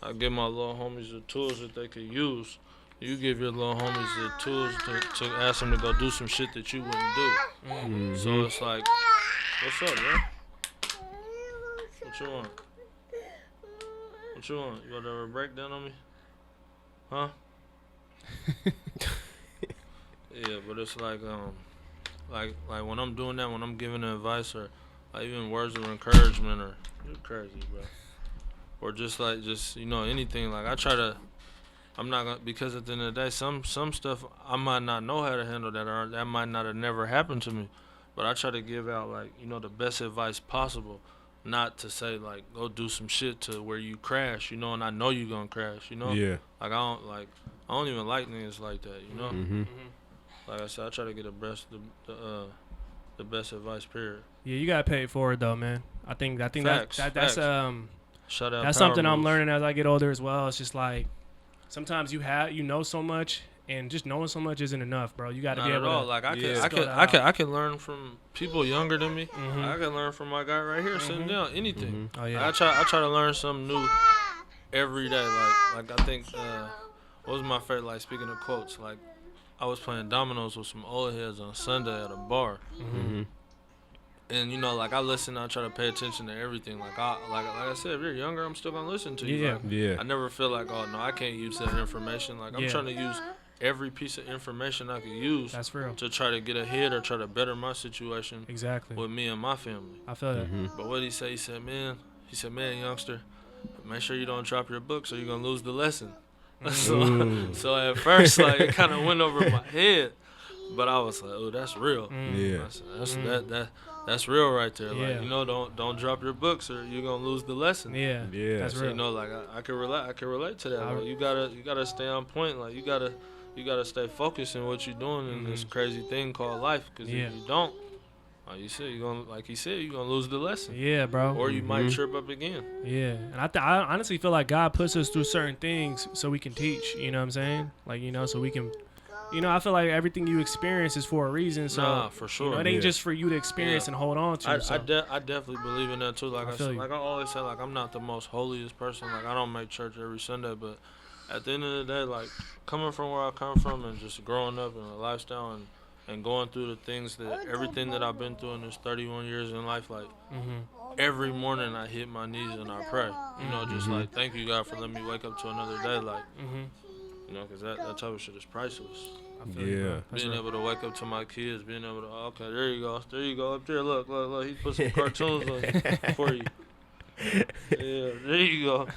I give my little homies the tools that they could use. You give your little homies the tools to ask them to go do some shit that you wouldn't do. So it's like, what's up, bro? What you want? What you want? You want to have a breakdown on me? Huh? Yeah, but it's like when I'm doing that, when I'm giving advice or like even words of encouragement or you're crazy, bro. Or just you know, anything, like I try to, I'm not gonna, because at the end of the day, some stuff I might not know how to handle that, or that might not have never happened to me, but I try to give out, like, you know, the best advice possible, not to say like go do some shit to where you crash, you know, and I know you gonna crash, you know. Yeah. Like I don't even like niggas like that, you know. Like I said, I try to get the best advice, period. Yeah, you got paid for it though, man. I think Facts. that's Shout out. That's Power something I'm moves. learning as I get older as well. It's just like sometimes you know so much, and just knowing so much isn't enough, bro. You got to be able to. Like I can learn from people younger than me. I can learn from my guy right here sitting down. Anything. Oh yeah. I try to learn something new every day. Like I think what was my favorite? Like speaking of quotes, like I was playing dominoes with some old heads on Sunday at a bar. And you know, like I listen, I try to pay attention to everything. Like I said, if you're younger, I'm still gonna listen to you. I never feel like, oh no, I can't use that information. Like I'm trying to use every piece of information I could use. That's real. To try to get ahead or try to better my situation. Exactly. With me and my family. I feel that. But what he said? He said, man, youngster, make sure you don't drop your books or you're gonna lose the lesson. So at first, like it kind of went over my head. But I was like, oh, that's real. Yeah. That's real right there. Yeah. Like, you know, don't drop your books or you're gonna lose the lesson. Yeah. That's So, real. you know, like I can relate to that. Like, you gotta stay on point. Like you gotta stay focused in what you're doing in this crazy thing called life. Because if you don't, like you said, you're gonna lose the lesson. Yeah, bro. Or you might trip up again. Yeah, and I honestly feel like God puts us through certain things so we can teach. You know what I'm saying? Like, you know, so we can. You know, I feel like everything you experience is for a reason. So, Nah, for sure. You know, it ain't just for you to experience and hold on to. I definitely believe in that too. Like I always say, like I'm not the most holiest person. Like I don't make church every Sunday, but at the end of the day, like coming from where I come from and just growing up in a lifestyle and going through the things that everything that I've been through in this 31 years in life, like every morning I hit my knees and I pray. You know, just like thank you God for letting me wake up to another day. Like. You know, because that type of shit is priceless. I feel you, bro. Being able to wake up to my kids, being able to, okay, there you go, up there, look, he put some cartoons on for you. Yeah, there you go.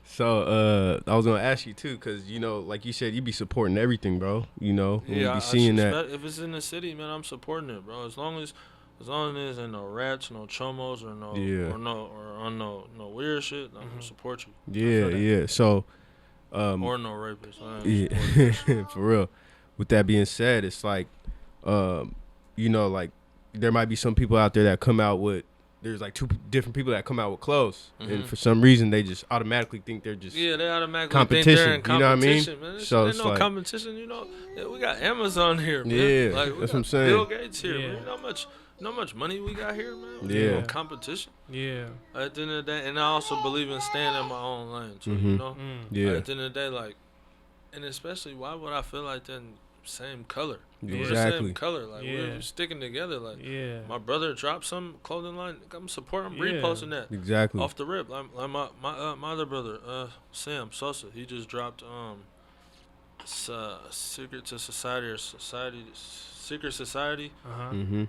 So, I was going to ask you, too, because, you know, like you said, you be supporting everything, bro. You know, when you be seeing that. If it's in the city, man, I'm supporting it, bro. As long as there's ain't no rats, no chomos, or no weird shit, I'm going to support you. Yeah. So, or no rapists. Yeah, for real. With that being said, it's like, you know, like there might be some people out there that come out with. There's like two different people that come out with clothes, and for some reason they just automatically think they're just they automatically competition. Think they're in competition. You know what I mean? So there's it's no like competition. You know, we got Amazon here, man. Yeah, like, that's what I'm saying. Bill Gates here, man. You know how much money we got here, man? Yeah. No competition. Yeah. At the end of the day, and I also believe in staying in my own lane too. You know. Yeah. At the end of the day, like, and especially, why would I feel like that? Same color. Yeah. We're the same color. Like we're sticking together. Like my brother dropped some clothing line. I'm supporting. I'm reposting that. Exactly. Off the rip. Like my other brother, Sam Sosa. He just dropped Secret Society.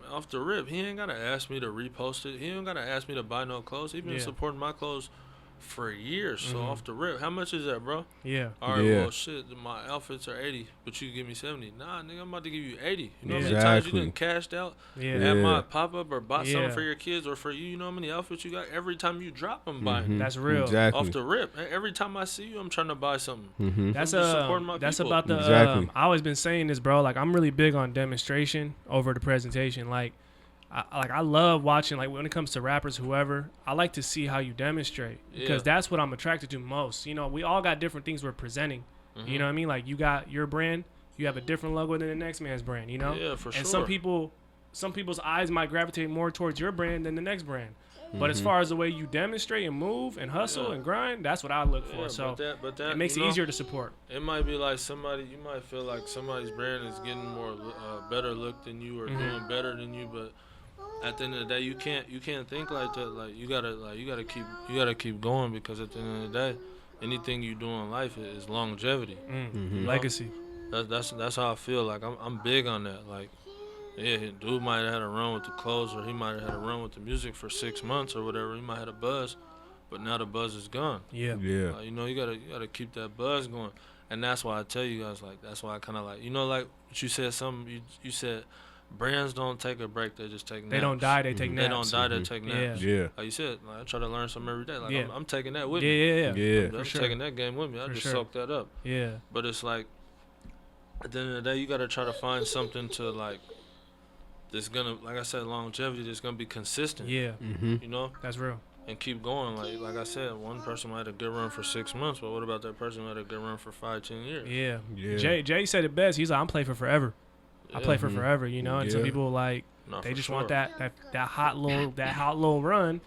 Off the rip. He ain't gotta ask me to repost it. He ain't gotta ask me to buy no clothes. He been supporting my clothes for years. So off the rip, how much is that, bro? Yeah. All right, well, shit, my outfits are 80, but you give me 70. Nah, nigga, I'm about to give you 80. You know how many times you done cashed out at my pop-up or bought something for your kids or for you? You know how many outfits you got? Every time you drop, I'm buying. That's real. Exactly. Off the rip. Every time I see you, I'm trying to buy something. That's supporting my that's people. about the. Exactly. I always been saying this, bro. Like I'm really big on demonstration over the presentation. Like, I love watching, like when it comes to rappers, whoever, I like to see how you demonstrate because that's what I'm attracted to most. You know, we all got different things we're presenting. You know what I mean? Like you got your brand, you have a different logo than the next man's brand, you know? Yeah, for sure. And some people's eyes might gravitate more towards your brand than the next brand. But as far as the way you demonstrate and move and hustle and grind, that's what I look for. So but that, it makes it easier to support. It might be like you might feel like somebody's brand is getting more better look than you or doing better than you, but at the end of the day, you can't think like that. Like you gotta keep going because at the end of the day, anything you do in life is longevity, Legacy. That's how I feel. Like I'm big on that. Like, yeah, dude might have had a run with the clothes, or he might have had a run with the music for 6 months or whatever. He might have had a buzz, but now the buzz is gone. Yeah. Like, you know, you gotta keep that buzz going, and that's why I tell you guys, like, that's why I kind of like, you know, like what you said. You said. Brands don't take a break; they just take naps. They don't die; they take naps. They don't die; they take naps. Yeah. Like you said, like, I try to learn something every day. Like I'm taking that with me. Yeah. I'm taking that game with me. I just soak that up. Yeah. But it's like, at the end of the day, you got to try to find something to like. That's gonna, like I said, longevity. That's gonna be consistent. Yeah. You know. That's real. And keep going. Like I said, one person might have a good run for 6 months, but what about that person who had a good run for 5-10 years? Yeah. Jay said it best. He's like, I'm playing for forever. I play for forever, you know. And some people like they just want that hot little run,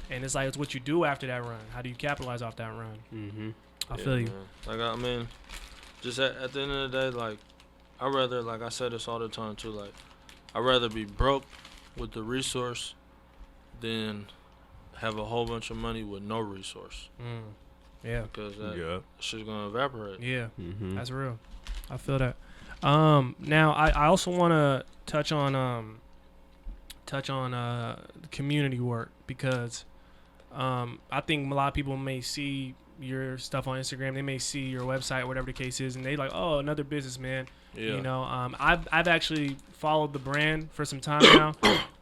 and it's like it's what you do after that run. How do you capitalize off that run? I feel you. Man. Like I mean, just at the end of the day, like I rather, like I say this all the time too, like I'd rather be broke with the resource than have a whole bunch of money with no resource. Yeah. Because that shit's gonna evaporate. Yeah. That's real. I feel that. Now I also want to touch on community work because I think a lot of people may see your stuff on Instagram. They may see your website, whatever the case is, and they like, oh, another businessman. Yeah. You know, I've actually followed the brand for some time now,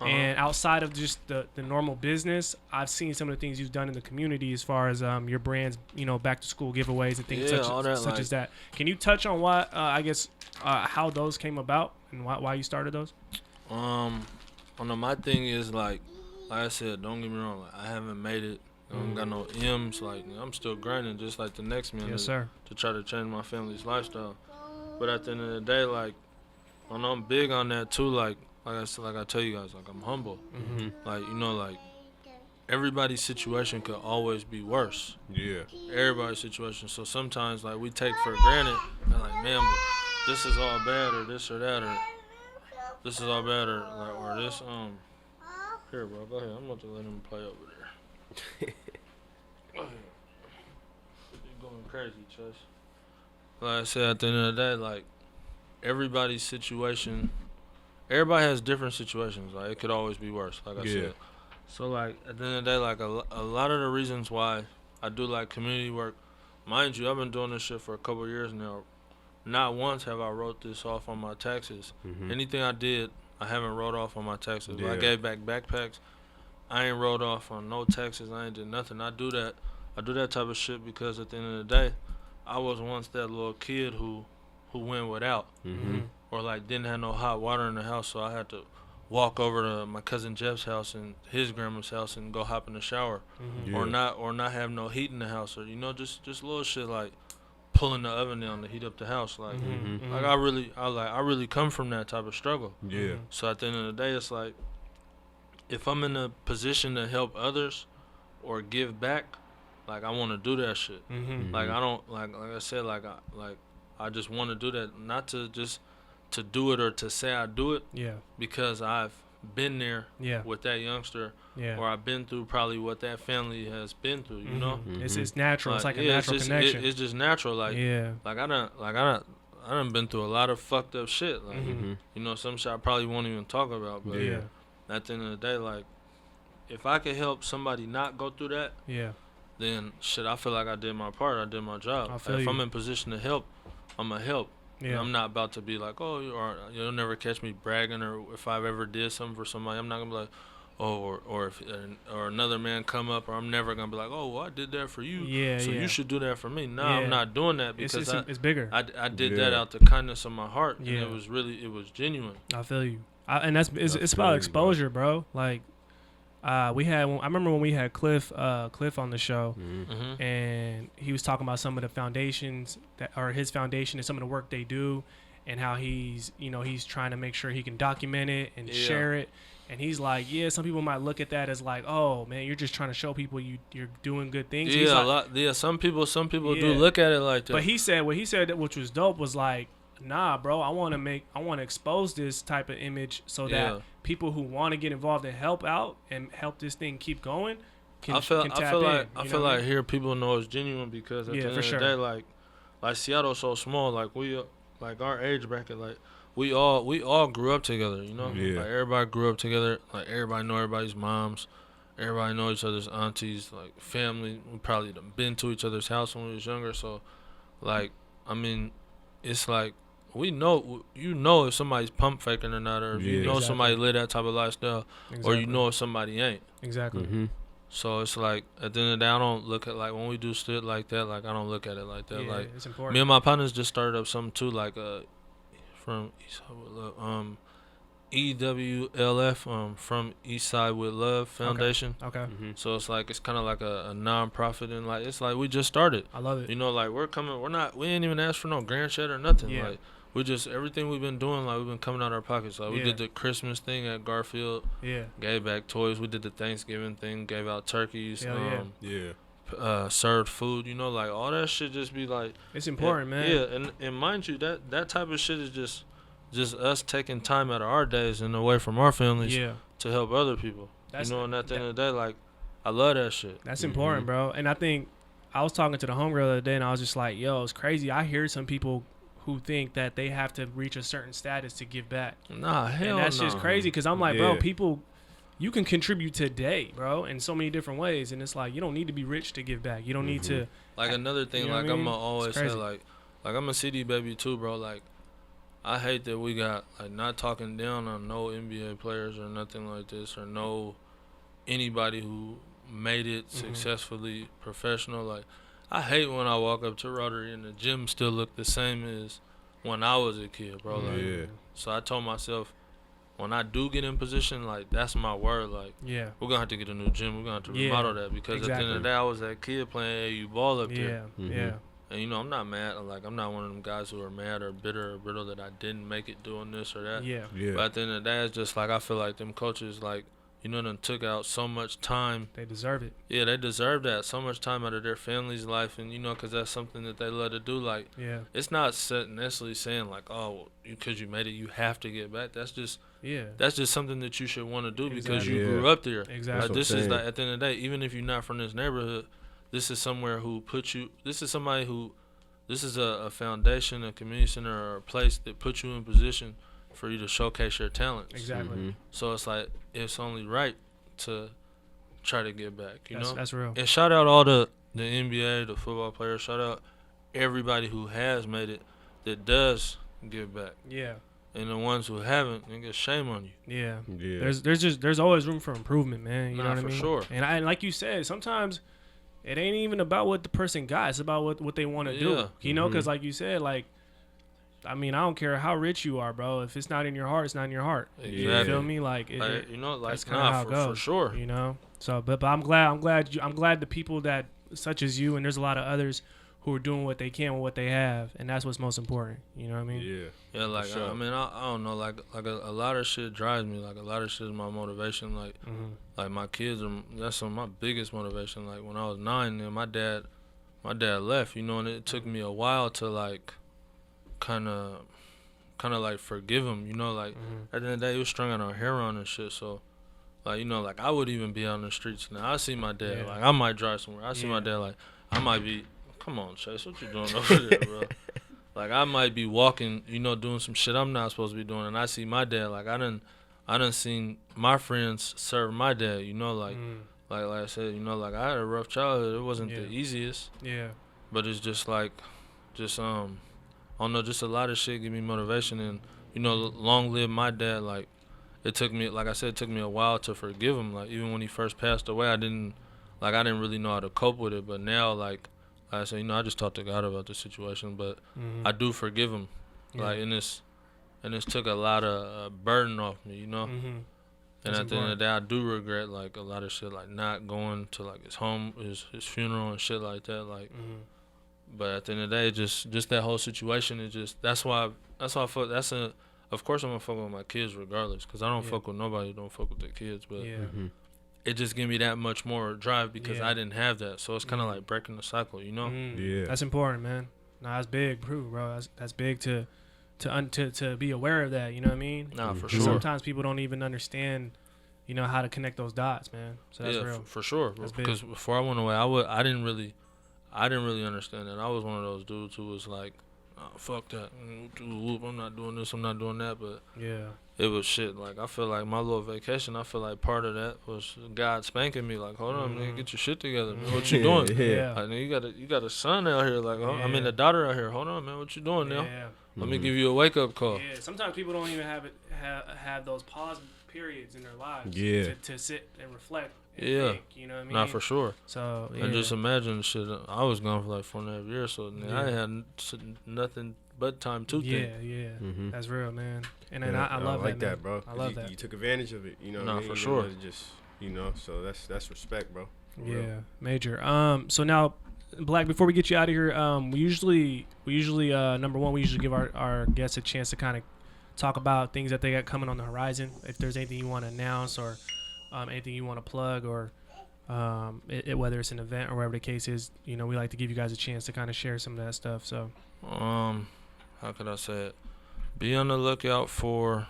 and outside of just the normal business, I've seen some of the things you've done in the community as far as your brand's, you know, back to school giveaways and things such as that. Can you touch on what how those came about and why you started those? My thing is like I said, don't get me wrong, like, I haven't made it. I don't got no M's. Like I'm still grinding, just like the next man. Yes, sir. To try to change my family's lifestyle. But at the end of the day, like, I'm big on that too. Like I said, like I tell you guys, like I'm humble. Mm-hmm. Like you know, like everybody's situation could always be worse. Yeah. Everybody's situation. So sometimes like we take for granted, and like man, but this is all bad or this or that or this is all bad or like or this Here, bro, go ahead. I'm about to let him play over there. Go ahead. You're going crazy, Chess. Like I said, at the end of the day, like everybody's situation, everybody has different situations. Like it could always be worse. Like I said. So like at the end of the day, like a lot of the reasons why I do like community work, mind you, I've been doing this shit for a couple of years now. Not once have I wrote this off on my taxes. Mm-hmm. Anything I did, I haven't wrote off on my taxes. Yeah. I gave back backpacks. I ain't wrote off on no taxes. I ain't did nothing. I do that type of shit because at the end of the day, I was once that little kid who went without, Mm-hmm. or like didn't have no hot water in the house, so I had to walk over to my cousin Jeff's house and his grandma's house and go hop in the shower, Yeah. or not have no heat in the house, or you know just little shit like pulling the oven down to heat up the house, like like I really come from that type of struggle. Yeah. So at the end of the day, it's like if I'm in a position to help others or give back, like I want to do that shit. Like I don't like I said, like I just want to do that, not to just to do it or to say I do it. Yeah. Because I've been there. Yeah. With that youngster. Yeah. Or I've been through probably what that family has been through. You know. It's natural. It's like a natural connection. It's just natural. Like Like I done been through a lot of fucked up shit. Like you know, some shit I probably won't even talk about. But at the end of the day, like if I could help somebody not go through that. Then shit, I feel like I did my part. I did my job. If I'm in position to help, I'ma help. Yeah. I'm not about to be like, oh, you'll never catch me bragging, or if I've ever did something for somebody, I'm not gonna be like, oh, or if another man come up, or I'm never gonna be like, oh, well, I did that for you, so you should do that for me. No, I'm not doing that because it's bigger. I did that out the kindness of my heart, and it was genuine. I feel you, and it's about exposure, bro. Like. I remember when we had Cliff on the show, and he was talking about some of the foundations his foundation and some of the work they do, and how he's trying to make sure he can document it and share it. And he's like, some people might look at that as like, oh man, you're just trying to show people you're doing good things. Yeah, like, some people do look at it like that. But what he said, which was dope, was like, nah, bro, I want to expose this type of image so that people who want to get involved and help out and help this thing keep going can tap in. I feel like here people know it's genuine because at the end of the day, like Seattle's so small, like we like our age bracket, like we all grew up together, you know? Like everybody grew up together, like everybody know everybody's moms, everybody know each other's aunties, like family. We probably done been to each other's house when we was younger, so like I mean, it's like we know, if somebody's pump faking or not, or if you know somebody live that type of lifestyle, or you know if somebody ain't. Exactly. So it's like at the end of the day, I don't look at like when we do shit like that, like I don't look at it like that. Like it's important. Me and my partners just started up something too, like from EWLF, from East Side with Love Foundation. Okay. So it's like it's kind of like a non-profit, and like it's like we just started. I love it. You know, like we ain't even asked for no grant shit or nothing. Like we just everything we've been doing, like we've been coming out our pockets. Like we did the Christmas thing at Garfield. Gave back toys. We did the Thanksgiving thing. Gave out turkeys. Served food. You know, like all that shit just be like. It's important, man. Yeah, and mind you, that type of shit is just us taking time out of our days and away from our families to help other people. And at the end of the day, like I love that shit. That's important, bro. And I think I was talking to the homegirl the other day, and I was just like, yo, it's crazy. I hear some people who think that they have to reach a certain status to give back. Nah, hell no. And that's just crazy because I'm like, bro, people you can contribute today, bro, in so many different ways. And it's like, you don't need to be rich to give back. You don't need to. Like another thing, you know like what I mean? I'ma always It's say, crazy. like I'm a CD baby too, bro. Like I hate that we got like not talking down on no NBA players or nothing like this, or no anybody who made it successfully professional. Like I hate when I walk up to Rotary and the gym still look the same as when I was a kid, bro. Like, so I told myself, when I do get in position, like that's my word. Like we're gonna have to get a new gym. We're gonna have to remodel that, because at the end of the day, I was that kid playing AAU ball up there. And you know, I'm not mad. Like I'm not one of them guys who are mad or bitter or brittle that I didn't make it doing this or that. But at the end of the day, it's just like I feel like them coaches, like, you know, them took out so much time. They deserve it. Yeah, they deserve that. So much time out of their family's life, and you know, because that's something that they love to do. Like, it's not necessarily saying like, oh, because you made it, you have to get back. That's just something that you should want to do because you grew up there. Exactly. Like, this is like, at the end of the day, even if you're not from this neighborhood, this is somewhere who put you. This is somebody who. This is a foundation, a community center, or a place that puts you in position for you to showcase your talents. Exactly. So it's like, it's only right to try to get back, you know? That's real. And shout out all the NBA, the football players. Shout out everybody who has made it that does give back. Yeah. And the ones who haven't, nigga, shame on you. Yeah. There's always room for improvement, man. You know what I mean? For sure. And like you said, sometimes it ain't even about what the person got. It's about what they want to do. You know, because like you said, like, I mean, I don't care how rich you are, bro. If it's not in your heart, it's not in your heart. Exactly. You feel me? Like, you know, like, that's kind of how it goes. For sure. You know. So, but I'm glad the people that such as you, and there's a lot of others who are doing what they can with what they have, and that's what's most important. You know what I mean? Yeah. Like, sure. I mean, I don't know. Like a lot of shit drives me. Like a lot of shit is my motivation. Like, like my kids that's my biggest motivation. Like when I was 9, then my dad left. You know, and it took me a while to like, kind of like forgive him. You know, like at the end of the day, he was strung out on heroin and shit. So, like, you know, like I would even be out on the streets now. I see my dad. Like I might drive somewhere. I see my dad. Like I might be. Come on, Chase, what you doing over there, bro? Like I might be walking, you know, doing some shit I'm not supposed to be doing, and I see my dad. Like I done seen my friends serve my dad. You know, like I said, you know, like I had a rough childhood. It wasn't the easiest. Yeah. But it's just like, I don't know, just a lot of shit give me motivation, and you know, long live my dad. Like it took me, like I said, it took me a while to forgive him. Like even when he first passed away, I didn't really know how to cope with it. But now, like I said, you know, I just talked to God about the situation, but I do forgive him. Like, and this took a lot of burden off me, you know. And at the end of the day, I do regret like a lot of shit, like not going to like his funeral and shit like that. Like, but at the end of the day, just that whole situation is just that's why I fuck. Of course I'm gonna fuck with my kids regardless, cause I don't fuck with nobody who don't fuck with their kids, but. It just gave me that much more drive because I didn't have that. So it's kind of like breaking the cycle, you know? Yeah. That's important, man. Nah, that's big, bro. That's big to be aware of that, you know what I mean? Nah, for sure. Sometimes people don't even understand, you know, how to connect those dots, man. So that's real. For sure. That's because before I went away, I didn't really understand that. I was one of those dudes who was like, oh, fuck that. I'm not doing this, I'm not doing that. But it was shit. Like, I feel like my little vacation, I feel like part of that was God spanking me. Like, hold on, nigga, get your shit together, man. What you doing? Like, you got a son out here. Like, I mean, a daughter out here. Hold on, man. What you doing now? Let me give you a wake-up call. Yeah, sometimes people don't even have those pause periods in their lives to sit and reflect. Think, you know what I mean? Not for sure. So, and just imagine shit. I was gone for like 4.5 years, so I had nothing but time to think. Yeah. That's real, man. And I love like that, bro. I love that. You took advantage of it, you know. For sure. Just, you know, so that's respect, bro. Major. So now, Black, before we get you out of here, we usually number one, we usually give our guests a chance to kind of talk about things that they got coming on the horizon. If there's anything you want to announce or anything you want to plug, or whether it's an event or whatever the case is, you know, we like to give you guys a chance to kind of share some of that stuff. So, how could I say it? Be on the lookout for.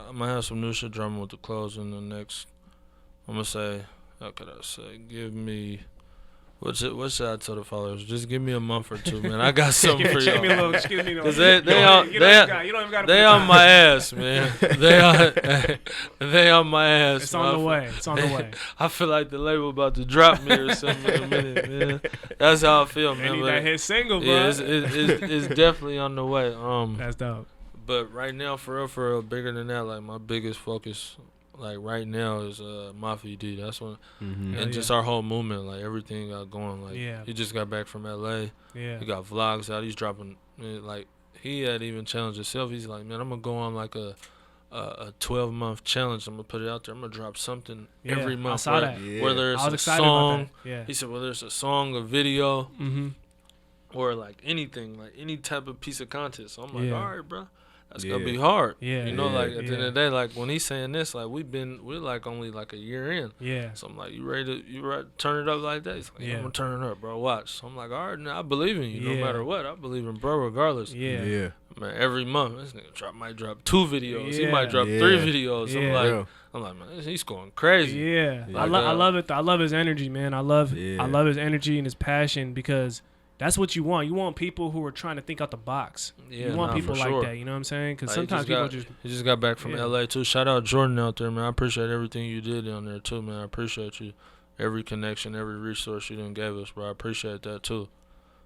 I'm gonna have some new shit dropping with the clothes in the next. I'm gonna say, how could I say? What should I tell the followers? Just give me a month or two, man. I got something for Give me a y'all. little. Just give me a little. Cause they You don't even got. they on my ass, man. They on my ass. It's on the way. It's on the way. I feel like the label about to drop me or something in a minute, man. That's how I feel, man. They need But that hit single, bro. yeah, it's definitely on the way. That's dope. But right now, for real, bigger than that, like my biggest focus, like right now, is Mafia D. That's one, and just our whole movement, like everything got going. Like he just got back from LA. Yeah. He got vlogs out. He's dropping. Like he had even challenged himself. He's like, man, I'm gonna go on like a 12-month challenge. I'm gonna put it out there. I'm gonna drop something every month. I saw that. Whether it's a song, he said whether it's a song, a video, or like anything, like any type of piece of content. So I'm like, all right, bro. That's gonna be hard. Yeah. You know, like at the end of the day, like when he's saying this, like we're like only like a year in. Yeah. So I'm like, you ready to turn it up like that? He's like, I'm gonna turn it up, bro. Watch. So I'm like, all right, now I believe in you no matter what. I believe in bro regardless. Yeah. Man, every month this nigga might drop 2 videos. He might drop 3 videos. I'm like, man, he's going crazy. Yeah. Like, I love it. I love his energy, man. I love his energy and his passion because that's what you want. You want people who are trying to think out the box. Yeah, you want people like that. You know what I'm saying? Because sometimes people He just got back from LA too. Shout out Jordan out there, man. I appreciate everything you did down there too, man. I appreciate you. Every connection, every resource you done gave us, bro. I appreciate that too.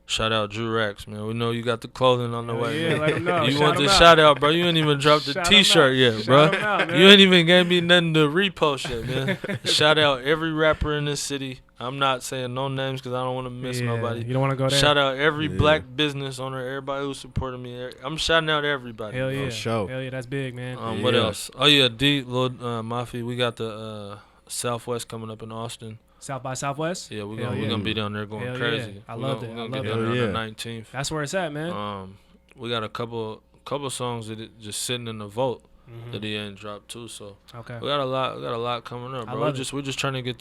Shout out Drew Rax, man. We know you got the clothing on the way. Yeah, let him know. You want the shout out, bro. You ain't even dropped the T-shirt yet, bro. You ain't even gave me nothing to repost yet, man. Shout out every rapper in this city. I'm not saying no names because I don't want to miss nobody. You don't want to go there. Shout out every black business owner, everybody who supported me. I'm shouting out everybody. Hell yeah. Hell yeah, that's big, man. What else? Oh, yeah, Lil Mafia. We got the Southwest coming up in Austin. South by Southwest? Yeah, we're gonna be down there going crazy. Yeah. I love it. We're gonna get down there on the 19th. That's where it's at, man. We got a couple songs that just sitting in the vault that he ain't dropped too. So we got a lot coming up, bro. We're just trying to get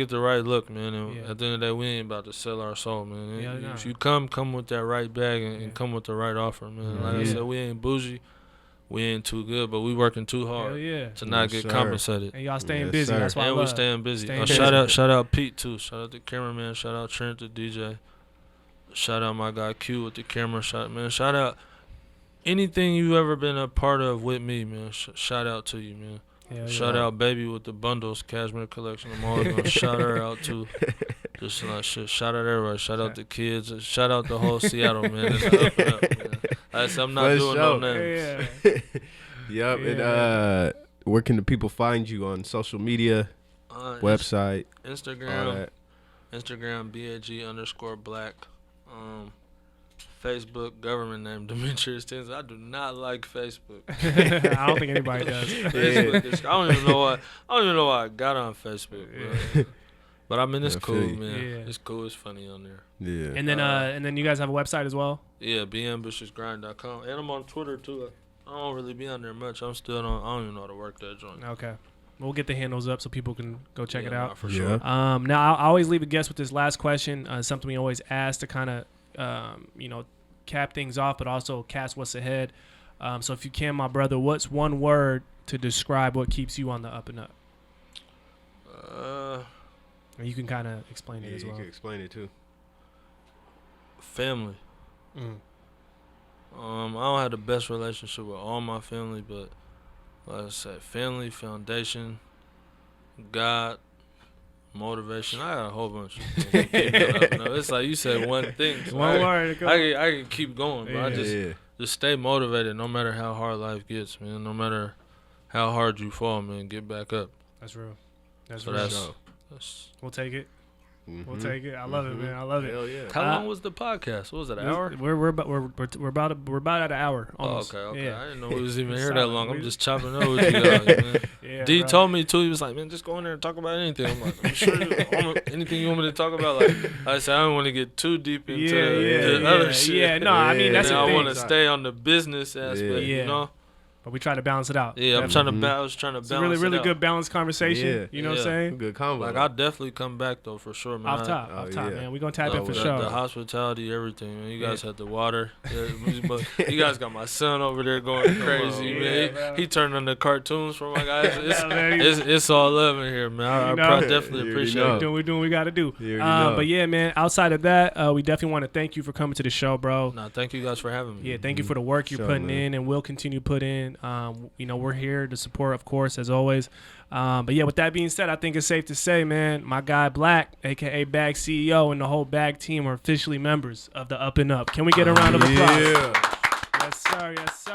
the right look, man. And at the end of the day, we ain't about to sell our soul, man. If you come with that right bag and come with the right offer, man. Like I said, we ain't bougie. We ain't too good, but we working too hard to not get compensated. And y'all staying busy. That's why we staying busy. Shout out Pete too. Shout out the cameraman. Shout out Trent the DJ. Shout out my guy Q with the camera. Shout out anything you ever been a part of with me, man. Shout out to you, man. Shout out Baby with the bundles, Cashmere collection. I'm always gonna shout her out too. Just like shit. Shout out everybody. Shout out the kids. Shout out the whole Seattle, man. It's up, man. I'm not doing no names. Yep. And where can the people find you on social media, website, Instagram B.A.G _black. Facebook government name Dimitris Tinsley. I do not like Facebook. I don't think anybody does. Facebook I don't even know why I got on Facebook. But I mean, it's cool, man. Yeah. It's cool. It's funny on there. Yeah. And then you guys have a website as well. Yeah, BAmbitiousGrind.com. And I'm on Twitter too. I don't really be on there much. I don't even know how to work that joint. Okay. We'll get the handles up so people can go check it out. For sure. Now, I always leave a guest with this last question. Something we always ask to kind of, cap things off, but also cast what's ahead. So if you can, my brother, what's one word to describe what keeps you on the up and up? You can kind of explain it as well. You can explain it too. Family. I don't have the best relationship with all my family, but like I said, family, foundation, God, motivation. I got a whole bunch of things. It's like you said one thing. So one word. I can keep going, but I just stay motivated no matter how hard life gets, man. No matter how hard you fall, man, get back up. That's real. We'll take it. We'll take it. I love it, man. I love it. Hell yeah. How long was the podcast? What was it, an hour? We're about at an hour. Almost. Oh, okay. Yeah. I didn't know we was even here that long. I'm just chopping up with you guys, man. D told me too. He was like, man, just go in there and talk about anything. I'm like, I'm sure anything you want me to talk about. Like I said, I don't want to get too deep into the other shit. Yeah, no, I mean that's. I want to stay on the business aspect, you know. But we try to balance it out. Yeah, I was trying to balance It's a really it out. good balanced conversation. Yeah. You know what I'm saying? Good combo. Like, I'll definitely come back, though, for sure, man. Off top, man. We're going to tap in for sure. The hospitality, everything, man. You guys had the water. You guys got my son over there going crazy, man. He turned on the cartoons for my guys. It's all love in here, man. I definitely appreciate it. We're doing what we got to do. But yeah, man, outside of that, we definitely want to thank you for coming to the show, bro. Nah, thank you guys for having me. Yeah, thank you for the work you're putting in and will continue to put in. We're here to support, of course, as always. But yeah, with that being said, I think it's safe to say, man, my guy Black, aka B.A.G CEO, and the whole B.A.G team are officially members of the UpNUp. Can we get a round of applause? Yeah. Yes, sir. Yes, sir.